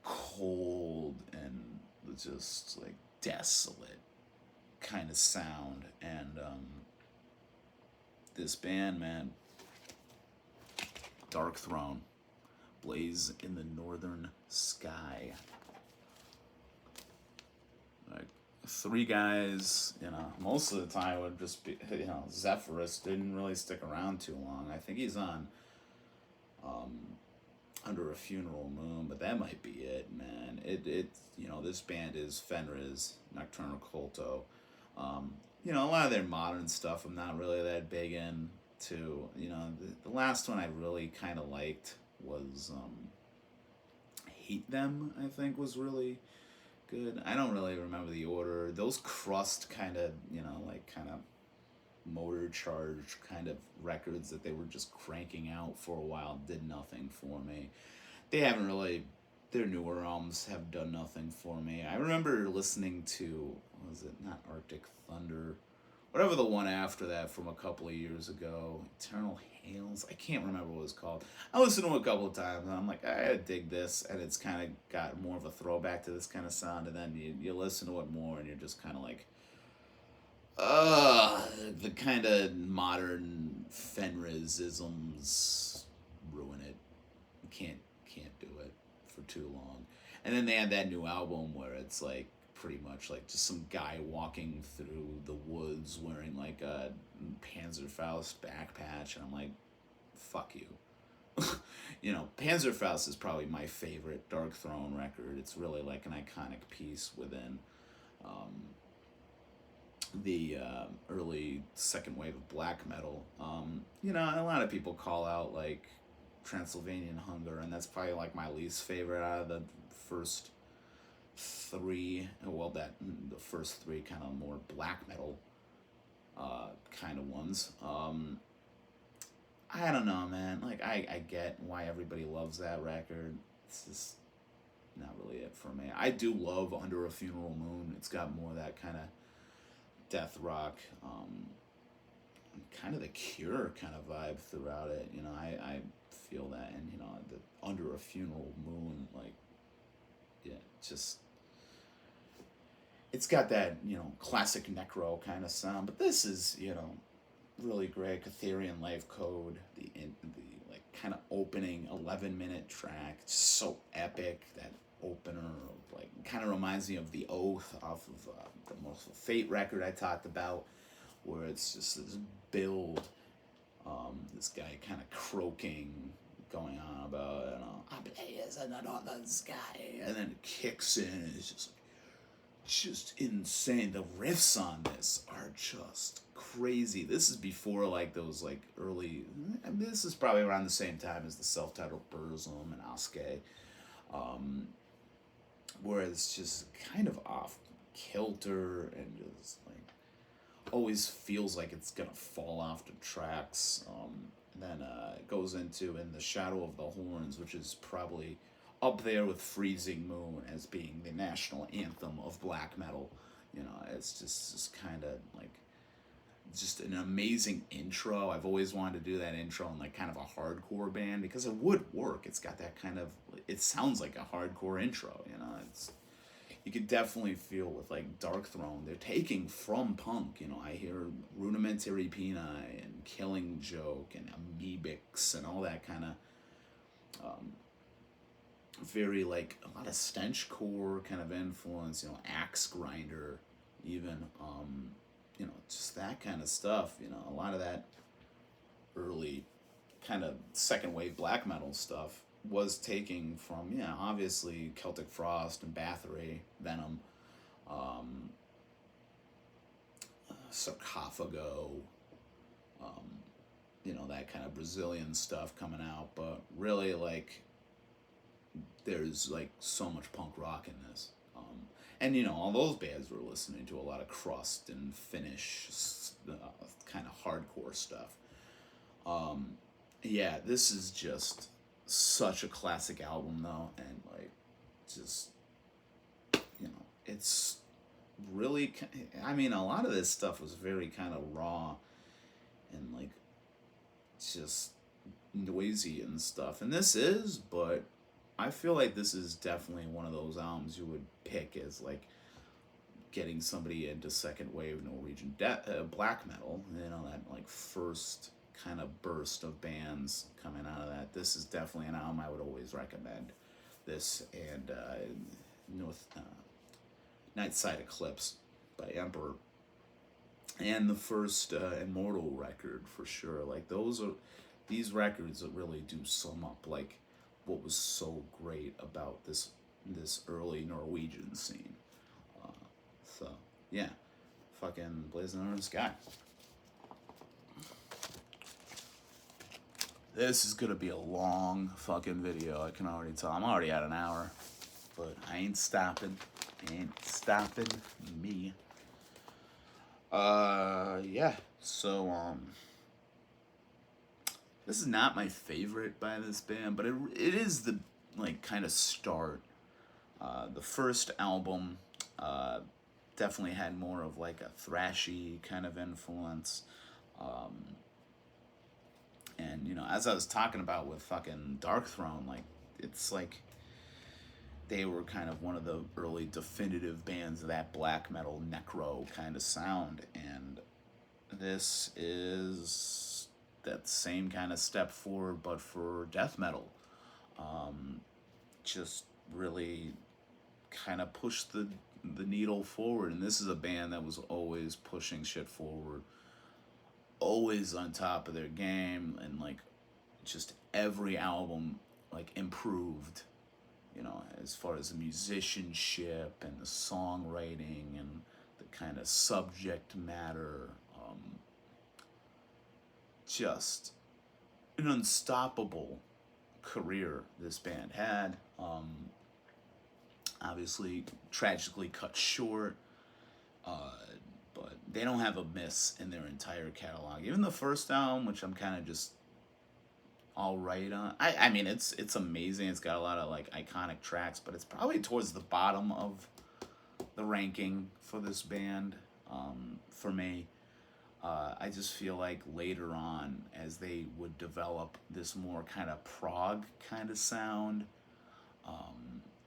cold and just like desolate kind of sound. And this band, man, Darkthrone, Blaze in the Northern Sky. Like, three guys, most of the time would just be, Zephyrus didn't really stick around too long. I think he's on Under a Funeral Moon, but that might be it, man. This band is Fenriz, Nocturnal Culto. A lot of their modern stuff I'm not really that big into. The last one I really kind of liked was Hate Them, I think, was really good. I don't really remember the order. Those Crust kind of, kind of motor charged kind of records that they were just cranking out for a while did nothing for me. They haven't really, their newer albums have done nothing for me. I remember listening to, was it not Arctic Thunder? Whatever the one after that from a couple of years ago, Eternal Hails, I can't remember what it was called. I listened to it a couple of times, and I'm like, I dig this, and it's kind of got more of a throwback to this kind of sound, and then you listen to it more, and you're just kind of like, the kind of modern Fenrizisms ruin it. You can't do it for too long. And then they had that new album where it's like, pretty much like just some guy walking through the woods wearing like a Panzerfaust back patch, and I'm like, fuck you. Panzerfaust is probably my favorite Darkthrone record. It's really like an iconic piece within the early second wave of black metal. A lot of people call out like Transylvanian Hunger, and that's probably like my least favorite out of the first three. Well, the first three kind of more black metal kind of ones. I don't know, man. Like, I get why everybody loves that record. It's just not really it for me. I do love Under a Funeral Moon. It's got more of that kind of death rock, kind of the Cure kind of vibe throughout it. I feel that. And, the Under a Funeral Moon, like, yeah, just, it's got that, classic necro kind of sound. But this is, really great. Catherian Life Code, the like kind of opening 11-minute track, just so epic. That opener, like, kind of reminds me of The Oath off of the Mercyful Fate record I talked about, where it's just this build, this guy kind of croaking, going on about, Obituary in the Northern Sky, and then it kicks in, and it's just insane. The riffs on this are just crazy. This is before like those like early, this is probably around the same time as the self-titled Burzum and Aske. where it's just kind of off kilter and just like always feels like it's gonna fall off the tracks. Then it goes into In the Shadow of the Horns, which is probably up there with Freezing Moon as being the national anthem of black metal. You know, it's kind of like just an amazing intro. I've always wanted to do that intro in like kind of a hardcore band because it would work. It's got that kind of, it sounds like a hardcore intro, you know. It's, you could definitely feel with like Darkthrone, they're taking from punk. You know, I hear Rudimentary Peni and Killing Joke and Amoebics and all that kind of very like a lot of stenchcore kind of influence. You know, Axe Grinder, even you know, just that kind of stuff. You know, a lot of that early kind of second wave black metal stuff was taking from, yeah, obviously Celtic Frost and Bathory, Venom, um, Sarcophago, you know, that kind of Brazilian stuff coming out. But really, like, there's like so much punk rock in this. And you know, all those bands were listening to a lot of crust and Finnish kind of hardcore stuff. Yeah, this is just such a classic album though, and like just, you know, it's really, I mean, a lot of this stuff was very kind of raw and like just noisy and stuff, and this is, but I feel like this is definitely one of those albums you would pick as like getting somebody into second wave Norwegian black metal. You know, that like first kind of burst of bands coming out of that. This is definitely an album I would always recommend. This and North Nightside Eclipse by Emperor, and the first Immortal record for sure. Like those are these records that really do sum up like what was so great about this early Norwegian scene. So yeah, fucking Blazing Under the Sky. This is gonna be a long fucking video. I can already tell. I'm already at an hour, but I ain't stopping. Ain't stopping me. Yeah. So this is not my favorite by this band, but it is the like kind of start. The first album definitely had more of like a thrashy kind of influence. And you know, as I was talking about with fucking Darkthrone, like it's like they were kind of one of the early definitive bands of that black metal necro kind of sound, and this is that same kind of step forward, but for death metal. Just really kind of pushed the needle forward, and this is a band that was always pushing shit forward, always on top of their game, and like just every album like improved, you know, as far as the musicianship and the songwriting and the kind of subject matter. Just an unstoppable career this band had. Obviously tragically cut short, but they don't have a miss in their entire catalog. Even the first album, which I'm kind of just all right on. I mean, it's amazing. It's got a lot of like iconic tracks, but it's probably towards the bottom of the ranking for this band. For me, I just feel like later on, as they would develop this more kind of prog kind of sound,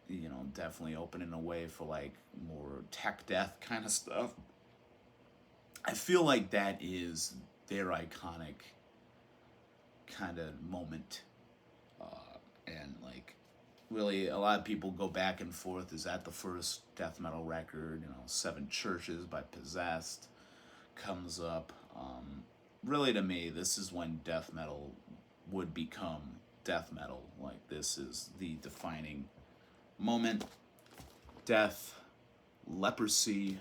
you know, definitely opening a way for like more tech death kind of stuff. I feel like that is their iconic kind of moment. And like really a lot of people go back and forth. Is that the first death metal record? You know, Seven Churches by Possessed comes up. Really to me, this is when death metal would become death metal. Like this is the defining moment. Death, Leprosy,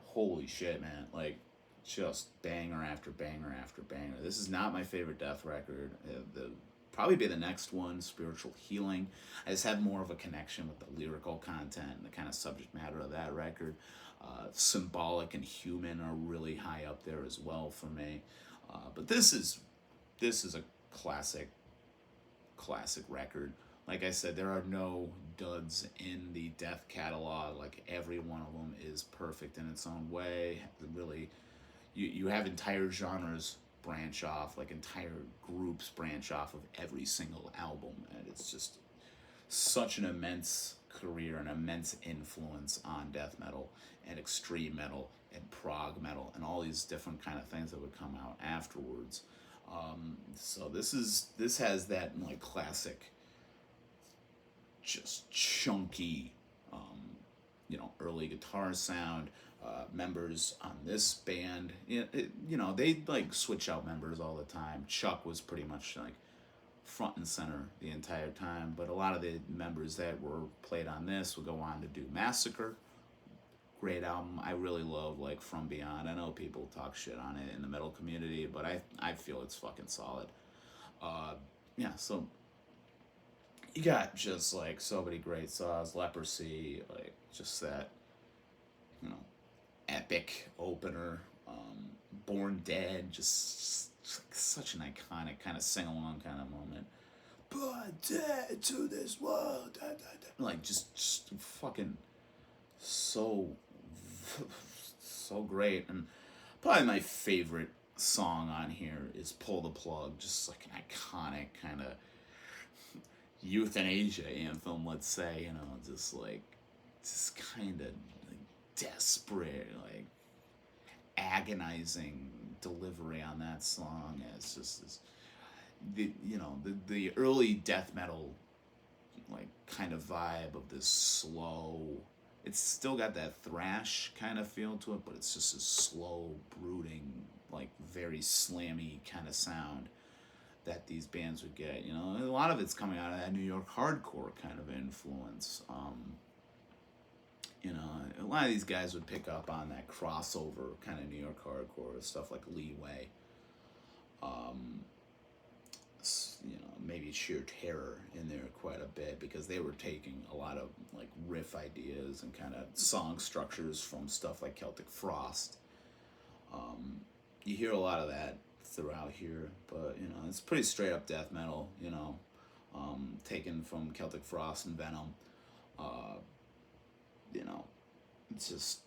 holy shit, man. Like just banger after banger after banger. This is not my favorite death record. The probably be the next one, Spiritual Healing. I just have more of a connection with the lyrical content and the kind of subject matter of that record. Symbolic and Human are really high up there as well for me. But this is a classic record. Like I said, there are no duds in the Death catalog. Like, every one of them is perfect in its own way. Really, you have entire genres branch off, like entire groups branch off of every single album, and it's just such an immense career, an immense influence on death metal and extreme metal and prog metal and all these different kind of things that would come out afterwards. So this has that like classic, just chunky, early guitar sound. Members on this band, they like switch out members all the time. Chuck was pretty much like front and center the entire time, but a lot of the members that were played on this would go on to do Massacre. Great album. I really love like From Beyond. I know people talk shit on it in the metal community, but I feel it's fucking solid. So you got just like so many great songs. Leprosy, like just that, epic opener. Born Dead, just such an iconic kind of sing along kind of moment. Born dead to this world, da, da, da. Like just fucking so great. And probably my favorite song on here is Pull the Plug, just like an iconic kind of euthanasia anthem, let's say, just kind of like desperate, like agonizing delivery on that song. It's just this, the early death metal like kind of vibe of this slow, it's still got that thrash kind of feel to it, but it's just a slow, brooding, like very slammy kind of sound that these bands would get. A lot of it's coming out of that New York hardcore kind of influence. A lot of these guys would pick up on that crossover kind of New York hardcore stuff, like Leeway. Maybe Sheer Terror in there quite a bit, because they were taking a lot of like riff ideas and kind of song structures from stuff like Celtic Frost. You hear a lot of that throughout here, but it's pretty straight up death metal. Taken from Celtic Frost and Venom. It's just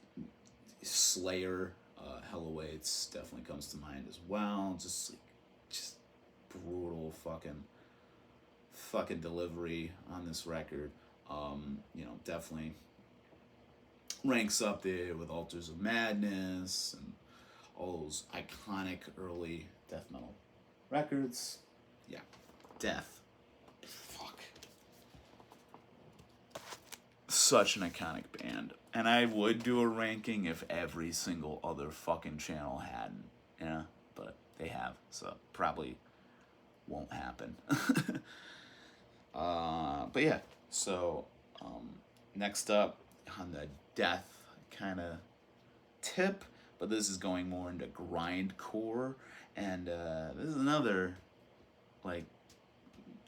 Slayer, Hell Awaits definitely comes to mind as well. Just brutal fucking delivery on this record. Definitely ranks up there with Altars of Madness and all those iconic early death metal records. Yeah, Death. Fuck. Such an iconic band. And I would do a ranking if every single other fucking channel hadn't, but they have, so probably won't happen. But yeah, so next up on the death kind of tip, but this is going more into grindcore, and this is another, like,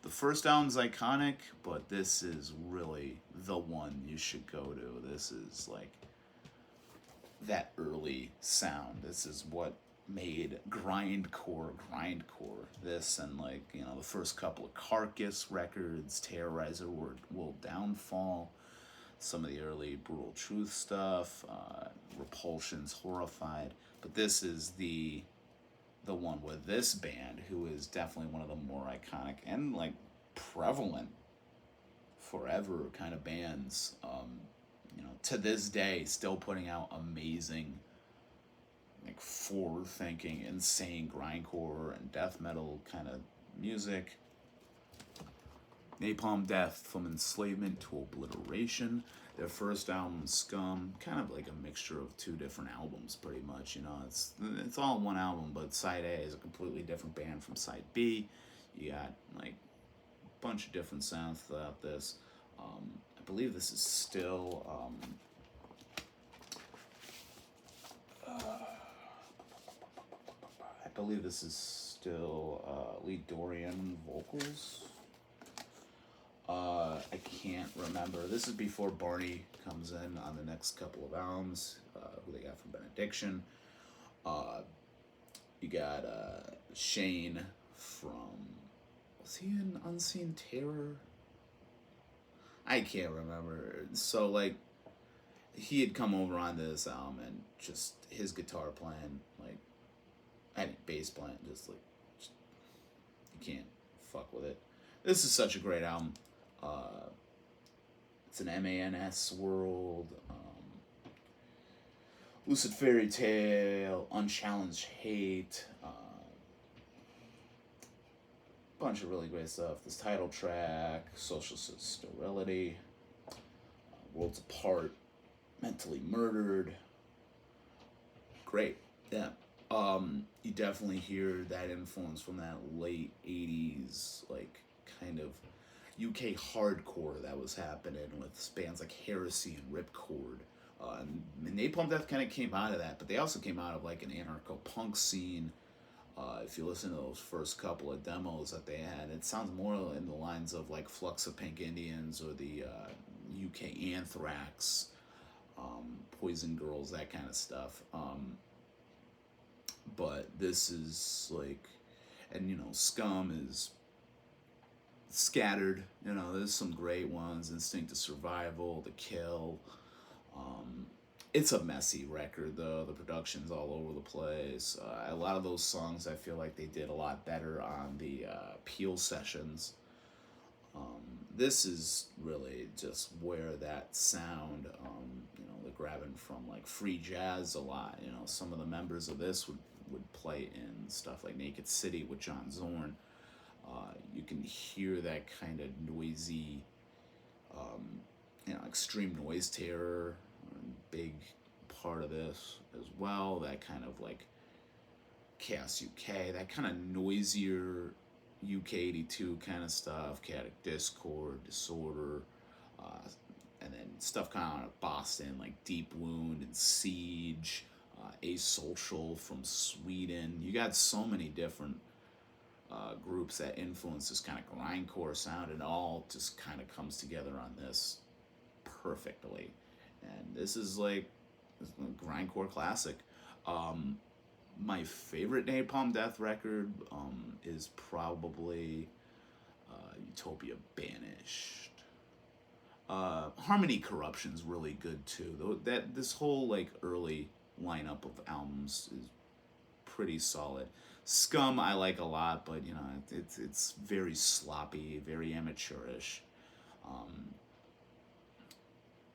the first album's iconic, but this is really the one you should go to. This is like that early sound. This is what made grindcore. This and like, the first couple of Carcass records, Terrorizer, World Downfall, some of the early Brutal Truth stuff, Repulsion's Horrified. But this is the one with this band, who is definitely one of the more iconic and like prevalent forever kind of bands. To this day, still putting out amazing, like forward-thinking, insane grindcore and death metal kind of music. Napalm Death, from Enslavement to Obliteration. Their first album, Scum, kind of like a mixture of two different albums, pretty much. It's all one album, but side A is a completely different band from side B. You got like a bunch of different sounds throughout this. I believe this is still still Lee Dorian vocals. I can't remember. This is before Barney comes in on the next couple of albums, who they got from Benediction. You got Shane from, was he in Unseen Terror? I can't remember. So, like, he had come over on this album and just his guitar playing, like, I think bass playing, just like, just, you can't fuck with it. This is such a great album. It's an MANS world. Lucid Fairy Tale, Unchallenged Hate, bunch of really great stuff. This title track, Social Sterility, Worlds Apart, Mentally Murdered. Great, yeah. You definitely hear that influence from that late 80s, like, kind of UK hardcore that was happening with bands like Heresy and Ripcord. And Napalm Death kind of came out of that, but they also came out of like an anarcho-punk scene. If you listen to those first couple of demos that they had, it sounds more in the lines of like Flux of Pink Indians or the UK Anthrax, Poison Girls, that kind of stuff. But this is like, and you know, Scum is scattered. You know, there's some great ones: Instinct of Survival, The Kill. It's a messy record, though. The production's all over the place. A lot of those songs, I feel like they did a lot better on the Peel sessions. This is really just where that sound, you know, they're grabbing from like free jazz a lot. You know, some of the members of this would play in stuff like Naked City with John Zorn. You can hear that kind of noisy, you know, extreme noise terror, big part of this as well. That kind of like Chaos UK, that kind of noisier UK 82 kind of stuff, Chaotic Discord, Disorder, and then stuff kind of out of Boston, like Deep Wound and Siege, Asocial from Sweden. You got so many different groups that influence this kind of grindcore sound, and all just kind of comes together on this perfectly. And this is like a grindcore classic. My favorite Napalm Death record is probably Utopia Banished. Harmony Corruption's really good too. Though that this whole like early lineup of albums is pretty solid. Scum I like a lot, but you know it's very sloppy, very amateurish.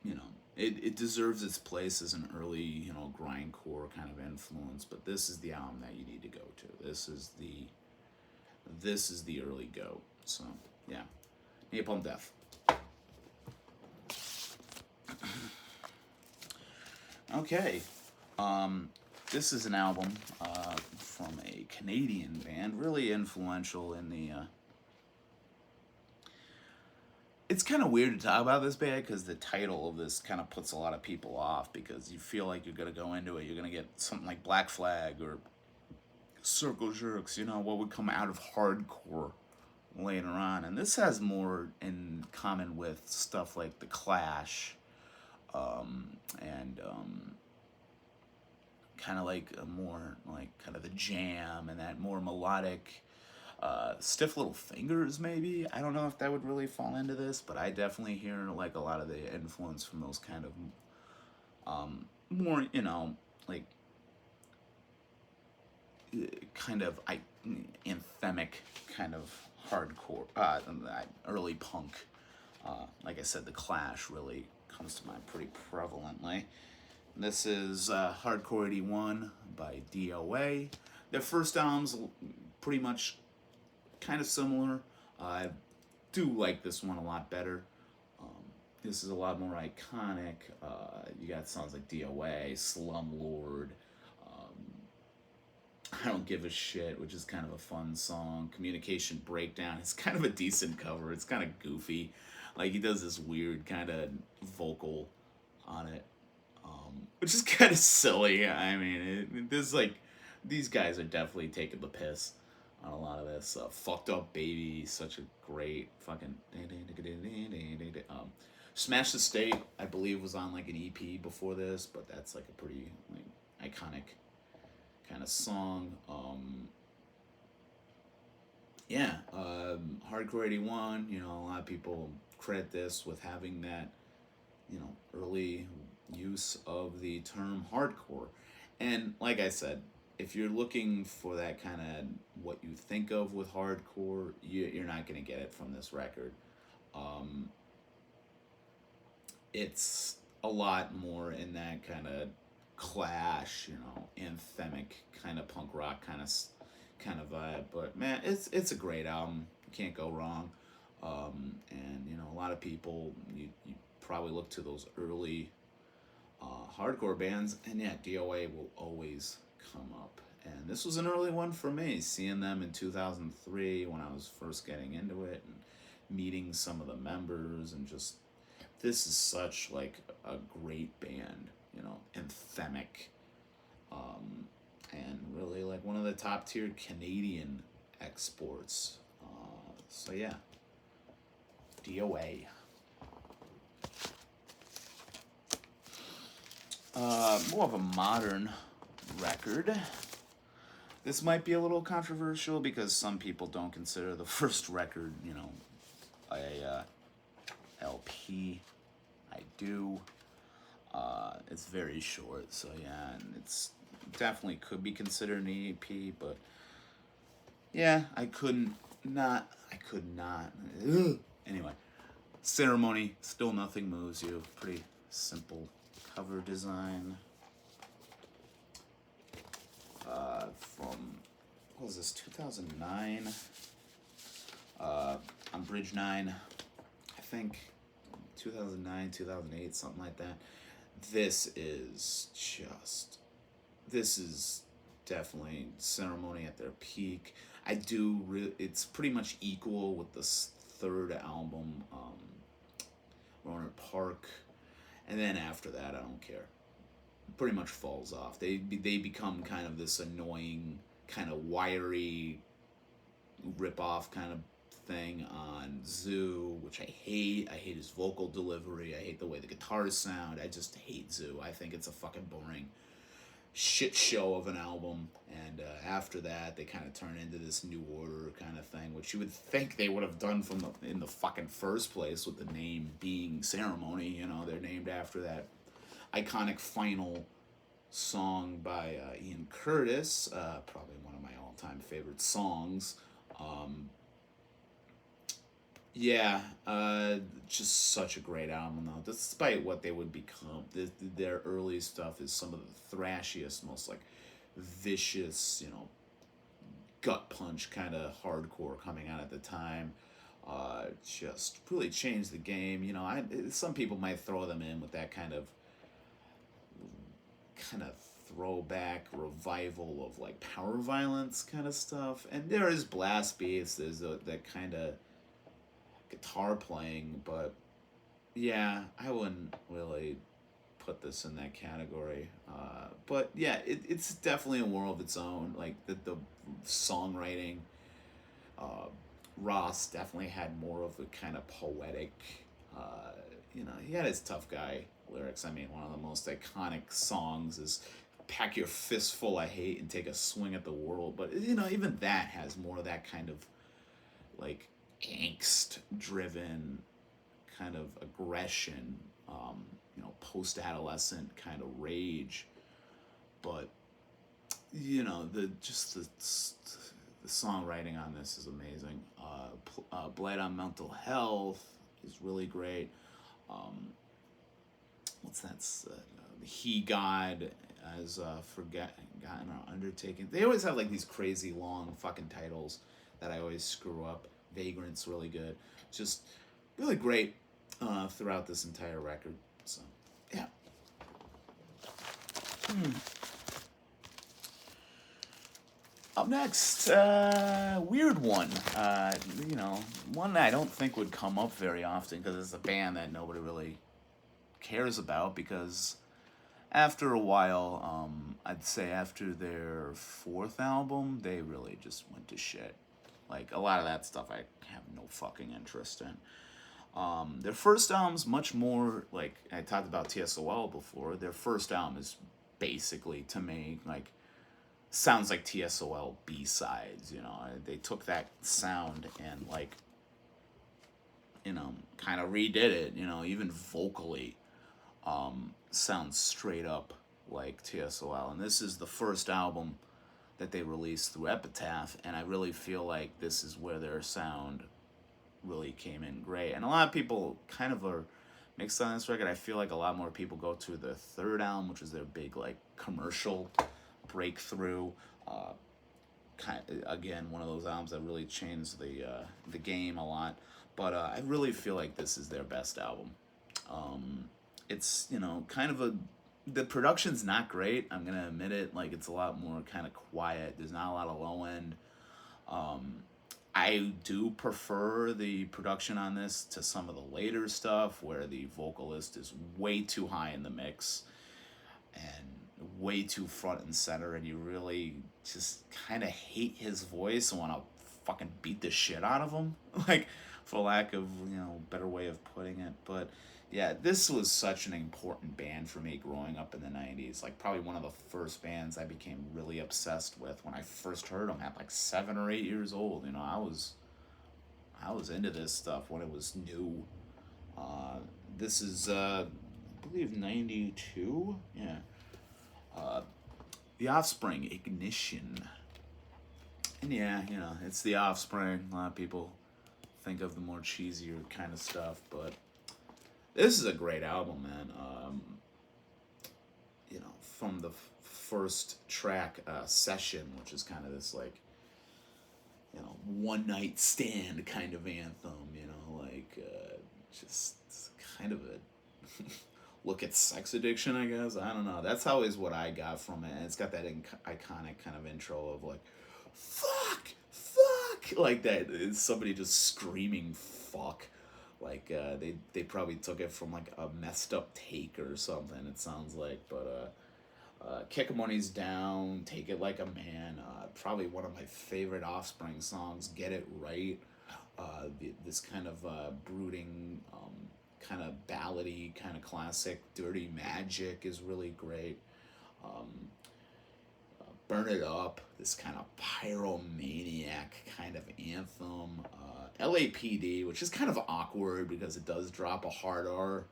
You know, it deserves its place as an early, you know, grindcore kind of influence, but this is the album that you need to go to. This is the early go. So yeah, Napalm Death. Okay, this is an album from a Canadian band, really influential in the. It's kind of weird to talk about this band because the title of this kind of puts a lot of people off, because you feel like you're going to go into it, you're going to get something like Black Flag or Circle Jerks, you know, what would come out of hardcore later on. And this has more in common with stuff like The Clash, and kind of like a more like kind of the Jam and that more melodic, Stiff Little Fingers, maybe. I don't know if that would really fall into this, but I definitely hear like a lot of the influence from those kind of more, you know, like kind of anthemic kind of hardcore, early punk. Like I said, The Clash really comes to mind pretty prevalently. This is Hardcore 81 by D.O.A. Their first album's pretty much kind of similar. I do like this one a lot better. This is a lot more iconic. You got songs like D.O.A., Slumlord, I Don't Give a Shit, which is kind of a fun song. Communication Breakdown. It's kind of a decent cover. It's kind of goofy. Like, he does this weird kind of vocal on it, which is kind of silly. I mean, this like, these guys are definitely taking the piss. on a lot of this. Fucked Up Baby, such a great fucking. Smash the State, I believe, was on like an EP before this, but that's like a pretty like iconic kind of song. Yeah, Hardcore 81, you know, a lot of people credit this with having that, you know, early use of the term hardcore. And like I said, if you're looking for that kind of what you think of with hardcore, you're not going to get it from this record. Um, it's a lot more in that kind of Clash, you know, anthemic kind of punk rock kind of vibe. But man, it's a great album. You can't go wrong. And you know, a lot of people you probably look to those early hardcore bands, and yeah, D.O.A. will always come up. And this was an early one for me, seeing them in 2003 when I was first getting into it and meeting some of the members, and just this is such like a great band, you know, anthemic, and really like one of the top tier Canadian exports. So yeah, D.O.A. More of a modern record. This might be a little controversial because some people don't consider the first record, you know, a LP. I do. It's very short, so yeah, and it's definitely could be considered an EP, but yeah, I could not. Ugh. Anyway, Ceremony, Still Nothing Moves You. Pretty simple cover design. From, what was this, 2009? On Bridge 9, I think 2009, 2008, something like that. This is definitely Ceremony at their peak. It's pretty much equal with the third album, Roner Park, and then after that, I don't care. Pretty much falls off. They become kind of this annoying, kind of wiry, rip-off kind of thing on Zoo, which I hate. I hate his vocal delivery. I hate the way the guitars sound. I just hate Zoo. I think it's a fucking boring shit show of an album. And after that, they kind of turn into this New Order kind of thing, which you would think they would have done in the fucking first place, with the name being Ceremony. You know, they're named after that iconic final song by Ian Curtis, probably one of my all-time favorite songs. Just such a great album, though. Despite what they would become, their early stuff is some of the thrashiest, most like vicious, you know, gut punch kind of hardcore coming out at the time. Just really changed the game. You know, some people might throw them in with that kind of throwback revival of like power violence kind of stuff, and there is blast beats, there's that kind of guitar playing, but yeah, I wouldn't really put this in that category. But yeah, it's definitely a world of its own. Like the songwriting, Ross definitely had more of a kind of poetic, you know, he had his tough guy lyrics. I mean, one of the most iconic songs is "Pack your fistful of hate and take a swing at the world." But you know, even that has more of that kind of like angst-driven kind of aggression, you know, post-adolescent kind of rage. But you know, the songwriting on this is amazing. Blight on Mental Health is really great. What's that? He God as Forgotten or Undertaken. They always have like these crazy long fucking titles that I always screw up. Vagrant's really good. Just really great throughout this entire record. So yeah. Up next, weird one. You know, one I don't think would come up very often because it's a band that nobody really cares about, because after a while, I'd say after their fourth album, they really just went to shit. Like, a lot of that stuff I have no fucking interest in. Their first album's much more, like, I talked about TSOL before. Their first album is basically, to me, like, sounds like TSOL B-sides, you know. They took that sound and, like, you know, kind of redid it, you know, even vocally. Sounds straight up like TSOL. And this is the first album that they released through Epitaph, and I really feel like this is where their sound really came in great. And a lot of people kind of are mixed on this record. I feel like a lot more people go to the third album, which is their big like commercial breakthrough. Again, one of those albums that really changed the game a lot. But I really feel like this is their best album. It's, you know, kind of the production's not great. I'm gonna admit it. Like, it's a lot more kind of quiet. There's not a lot of low end. I do prefer the production on this to some of the later stuff where the vocalist is way too high in the mix and way too front and center, and you really just kind of hate his voice and want to fucking beat the shit out of him, like, for lack of, you know, better way of putting it. But yeah, this was such an important band for me growing up in the 90s. Like, probably one of the first bands I became really obsessed with when I first heard them at like 7 or 8 years old. You know, I was into this stuff when it was new. This is I believe 92. Yeah. The Offspring, Ignition. And yeah, you know, it's the Offspring. A lot of people think of the more cheesier kind of stuff, but this is a great album, man. You know, from the first track, Session, which is kind of this, like, you know, one night stand kind of anthem, you know, like, just kind of a look at sex addiction, I guess. I don't know. That's always what I got from it. And it's got that iconic kind of intro of, like, fuck, fuck, like that. It's somebody just screaming fuck. Like, they probably took it from, like, a messed up take or something, it sounds like. But Kick Money's Down, Take It Like a Man, probably one of my favorite Offspring songs, Get It Right. This kind of brooding, kind of ballady, kind of classic Dirty Magic is really great. Burn It Up, this kind of pyromaniac kind of anthem. LAPD, which is kind of awkward because it does drop a hard R,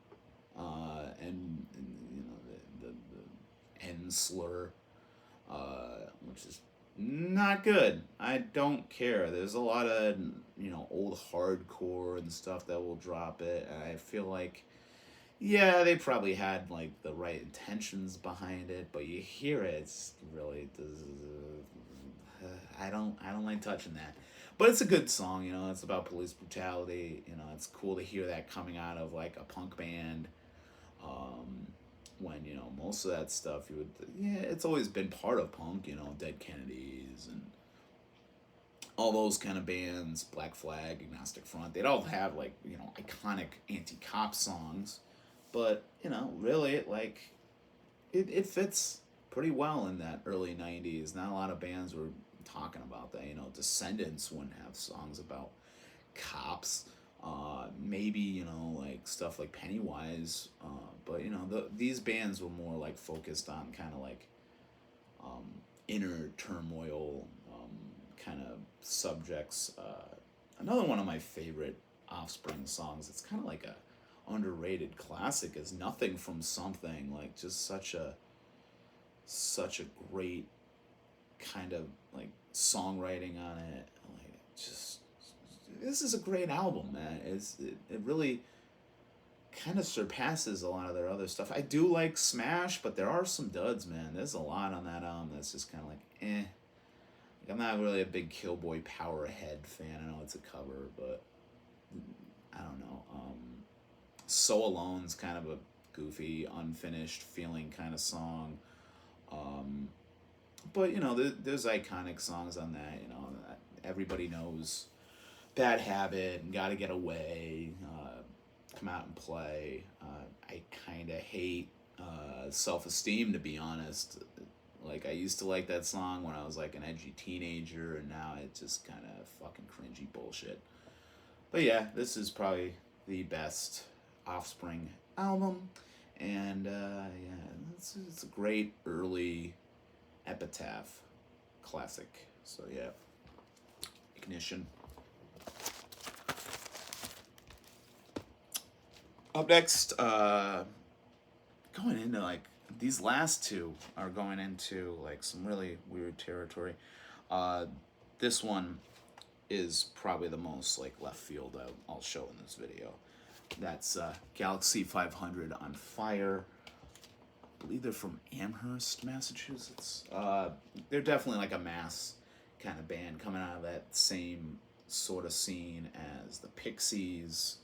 and you know, the N slur, which is not good. I don't care. There's a lot of, you know, old hardcore and stuff that will drop it. I feel like, yeah, they probably had like the right intentions behind it, but you hear it, it's really, I don't like touching that. But it's a good song, you know. It's about police brutality. You know, it's cool to hear that coming out of like a punk band. When, you know, most of that stuff you would, yeah, it's always been part of punk. You know, Dead Kennedys and all those kind of bands, Black Flag, Agnostic Front. They'd all have, like, you know, iconic anti-cop songs, but, you know, really, like, it fits pretty well in that early 90s. Not a lot of bands were talking about that. You know, Descendants wouldn't have songs about cops. Maybe, you know, like stuff like Pennywise. But, you know, these bands were more like focused on kind of like inner turmoil kind of subjects. Another one of my favorite Offspring songs, it's kind of like a underrated classic, is Nothing from Something. Like, just such a great kind of like songwriting on it. Like, just, this is a great album, man. It really kind of surpasses a lot of their other stuff. I do like Smash, but there are some duds, man. There's a lot on that album that's just kind of like, eh. Like, I'm not really a big Killboy Powerhead fan. I know it's a cover, but I don't know. So Alone's kind of a goofy, unfinished feeling kind of song. But, you know, there's iconic songs on that. You know, everybody knows Bad Habit and Gotta Get Away, Come Out and Play. I kind of hate self-esteem, to be honest. Like, I used to like that song when I was like an edgy teenager, and now it's just kind of fucking cringy bullshit. But yeah, this is probably the best Offspring album, and yeah, it's a great early epitaph classic. So yeah, Ignition. Up next, going into like these last two are going into like some really weird territory. Uh, this one is probably the most like left field I'll show in this video. That's Galaxie 500 on Fire. I believe they're from Amherst, Massachusetts. They're definitely like a mass kind of band coming out of that same sort of scene as the Pixies,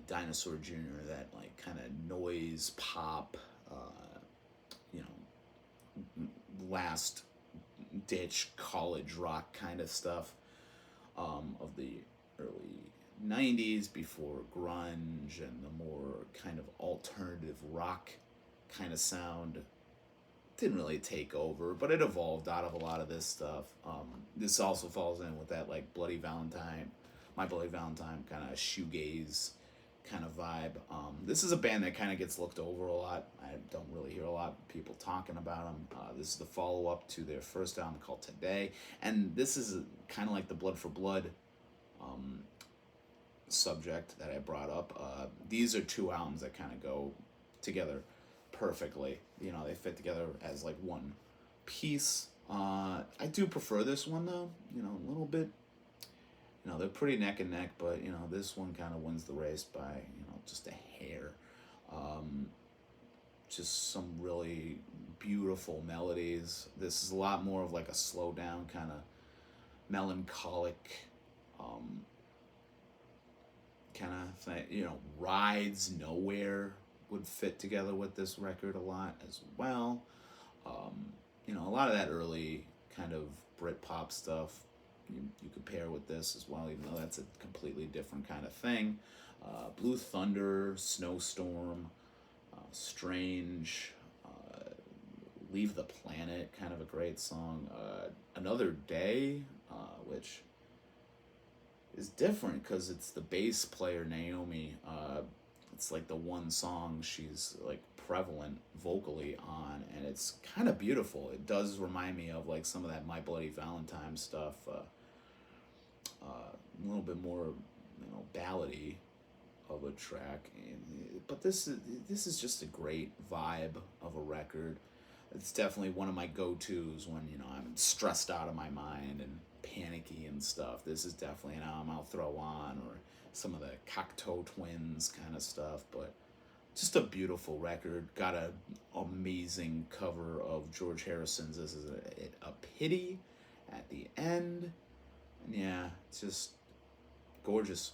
Dinosaur Jr., that like kind of noise pop, you know, last ditch college rock kind of stuff of the early 90s before grunge and the more kind of alternative rock kind of sound didn't really take over, but it evolved out of a lot of this stuff. This also falls in with that like Bloody Valentine, My Bloody Valentine kind of shoegaze kind of vibe. This is a band that kind of gets looked over a lot. I don't really hear a lot of people talking about them. This is the follow-up to their first album called Today, and this is kind of like the Blood for Blood subject that I brought up. These are two albums that kind of go together perfectly. You know, they fit together as like one piece. I do prefer this one though. You know, a little bit. You know, they're pretty neck and neck, but you know, this one kind of wins the race by just a hair. Just some really beautiful melodies. This is a lot more of like a slow down kind of melancholic kind of thing. You know, Rides Nowhere would fit together with this record a lot as well. You know, a lot of that early kind of Britpop stuff you could pair with this as well, even though that's a completely different kind of thing. Blue Thunder, Snowstorm, Strange, Leave the Planet, kind of a great song. Another Day, which is different because it's the bass player Naomi. It's like the one song she's like prevalent vocally on, and it's kind of beautiful. It does remind me of like some of that My Bloody Valentine stuff. A little bit more, ballady of a track, but this is just a great vibe of a record. It's definitely one of my go-tos when I'm stressed out of my mind and panicky and stuff. This is definitely an album I'll throw on, or some of the Cocteau Twins kind of stuff. But just a beautiful record. Got an amazing cover of George Harrison's "This Is a Pity" at the end, and yeah, it's just gorgeous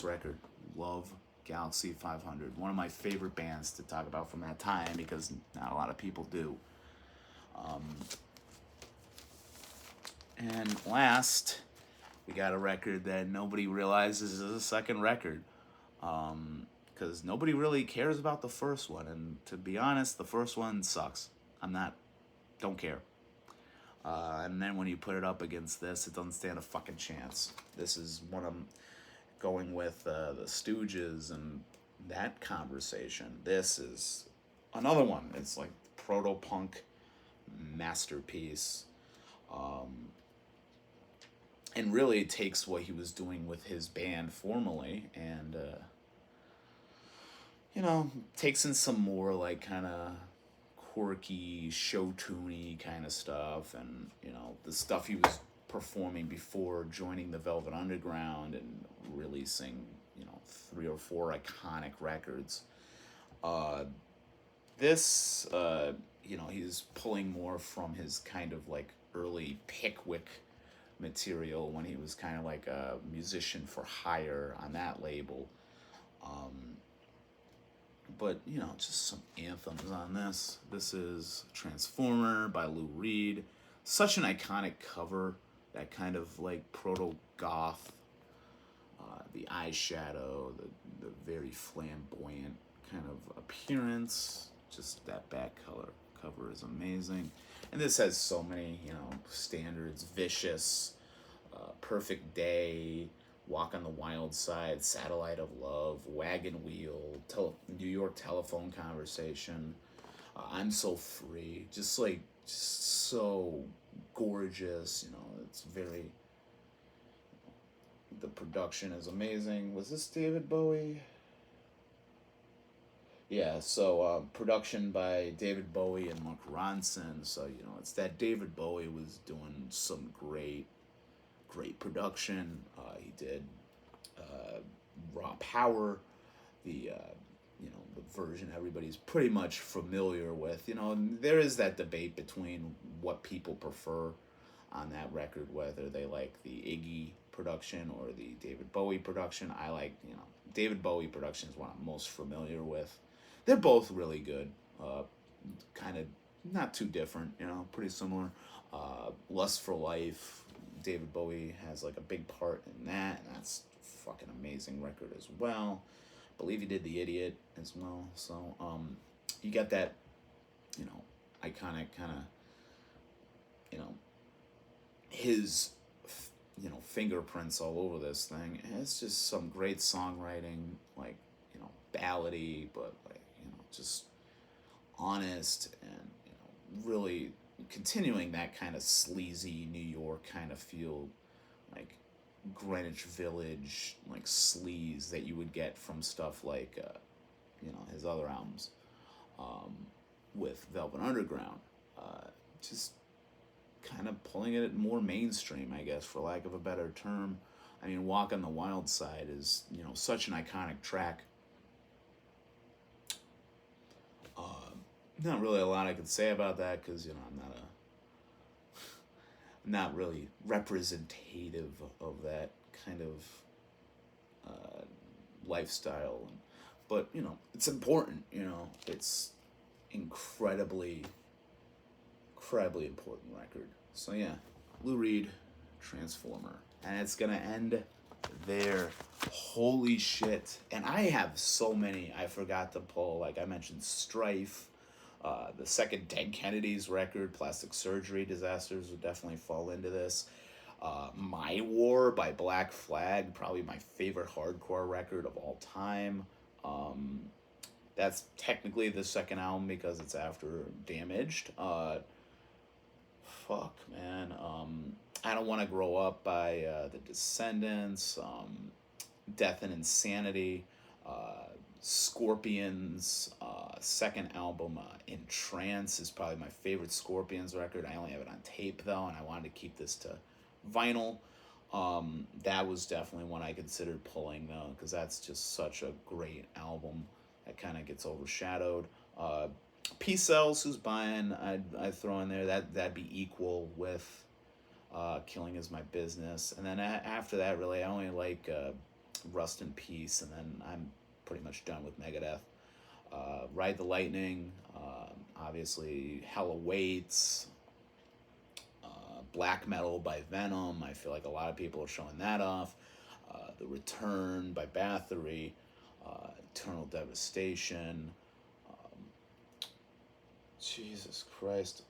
record. Love Galaxie 500. One of my favorite bands to talk about from that time, because not a lot of people do. And last, we got a record that nobody realizes is a second record, because nobody really cares about the first one. And to be honest, the first one sucks. Don't care. And then when you put it up against this, it doesn't stand a fucking chance. This is one of them. Going with the Stooges and that conversation. This is another one. It's like proto-punk masterpiece. And really takes what he was doing with his band formerly and, takes in some more like kind of quirky, show-tuney kind of stuff. And, the stuff he was performing before joining the Velvet Underground and releasing 3 or 4 iconic records. This he's pulling more from his kind of like early Pickwick material when he was kind of like a musician for hire on that label. But just some anthems on this. This is Transformer by Lou Reed. Such an iconic cover. That kind of like proto-goth, the eyeshadow, the very flamboyant kind of appearance. Just that back cover is amazing. And this has so many, you know, standards. Vicious, Perfect Day, Walk on the Wild Side, Satellite of Love, Wagon Wheel, New York Telephone Conversation, I'm So Free. Just like, just so gorgeous, you know, it's very, the production is amazing. Was this David Bowie? Yeah, so production by David Bowie and Mark Ronson. So, you know, it's that David Bowie was doing some great production. He did Raw Power, the you know, the version everybody's pretty much familiar with. You know, and there is that debate between what people prefer on that record, whether they like the Iggy production or the David Bowie production. I like, you know, David Bowie production is what I'm most familiar with. They're both really good. Kind of not too different, you know, pretty similar. Lust for Life, David Bowie has like a big part in that, and that's a fucking amazing record as well. I believe he did The Idiot as well. So you got that, you know, iconic kind of, you know, his, you know, fingerprints all over this thing. And it's just some great songwriting, like, you know, ballady, but like, you know, just honest and, you know, really continuing that kind of sleazy New York kind of feel, like Greenwich Village, like sleaze that you would get from stuff like, you know, his other albums with Velvet Underground. Just kind of pulling it more mainstream, I guess, for lack of a better term. I mean, Walk on the Wild Side is, you know, such an iconic track. Not really a lot I could say about that because, you know, I'm not really representative of that kind of lifestyle. But, you know, it's important, you know, it's incredibly important record. So yeah, Lou Reed, Transformer. And it's gonna end there. Holy shit. And I have so many I forgot to pull. Like I mentioned Strife, the second Dead Kennedys record, Plastic Surgery Disasters would definitely fall into this. My War by Black Flag, probably my favorite hardcore record of all time. That's technically the second album because it's after Damaged. Fuck, man. I Don't Want to Grow Up by The Descendants. Death and Insanity. Scorpions' second album, In Trance, is probably my favorite Scorpions record. I only have it on tape, though, and I wanted to keep this to vinyl. That was definitely one I considered pulling, though, because that's just such a great album that kind of gets overshadowed. P-Cells, Who's Buying, I'd throw in there. That'd be equal with Killing Is My Business. And then after that, really, I only like Rust in Peace, and then I'm pretty much done with Megadeth. Ride the Lightning, obviously Hell Awaits, Black Metal by Venom. I feel like a lot of people are showing that off. The Return by Bathory, Eternal Devastation. Jesus Christ.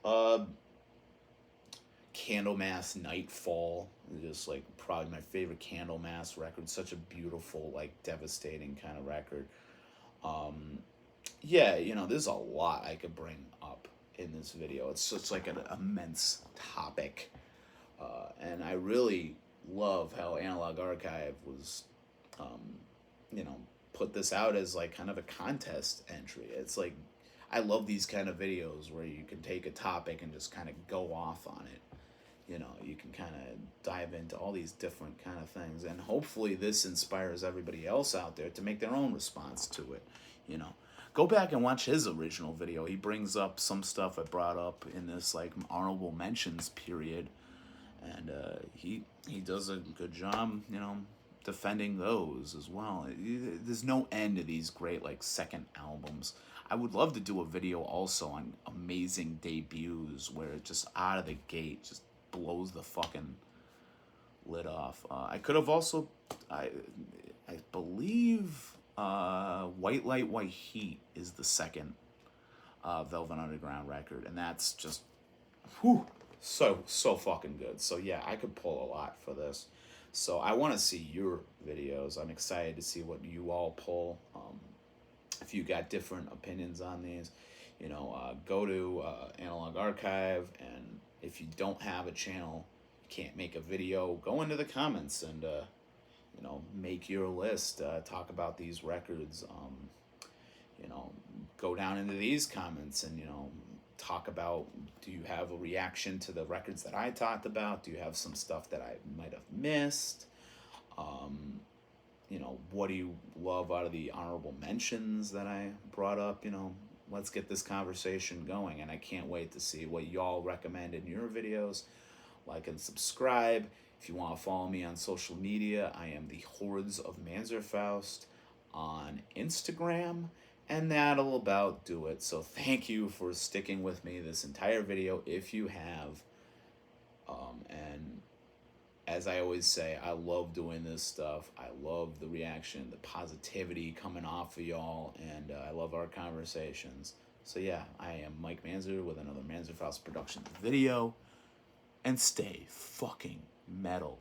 Candlemass Nightfall, just like probably my favorite Candlemass record. Such a beautiful, like devastating kind of record. Yeah, you know, there's a lot I could bring up in this video. It's such like an immense topic. And I really love how Analog Archive was, you know, put this out as like kind of a contest entry. It's like, I love these kind of videos where you can take a topic and just kind of go off on it. You know, you can kind of dive into all these different kind of things. And hopefully this inspires everybody else out there to make their own response to it. You know, go back and watch his original video. He brings up some stuff I brought up in this like honorable mentions period. And he does a good job, you know, defending those as well. There's no end to these great like second albums. I would love to do a video also on amazing debuts where it just out of the gate just blows the fucking lid off. I could have also, I believe, White Light, White Heat is the second Velvet Underground record, and that's just, whew, so fucking good. So yeah, I could pull a lot for this. So I want to see your videos. I'm excited to see what you all pull. If you got different opinions on these, go to Analog Archive, and if you don't have a channel, you can't make a video, go into the comments and make your list. Talk about these records. Go down into these comments and talk about, do you have a reaction to the records that I talked about? Do you have some stuff that I might have missed? What do you love out of the honorable mentions that I brought up? Let's get this conversation going, and I can't wait to see what y'all recommend in your videos. Like and subscribe. If you want to follow me on social media, I am the Hordes of Manzerfaust on Instagram, and that'll about do it. So thank you for sticking with me this entire video, if you have. And as I always say, I love doing this stuff. I love the reaction, the positivity coming off of y'all, and I love our conversations. So yeah, I am Mike Manzer with another Manzerfaust Productions video, and stay fucking metal.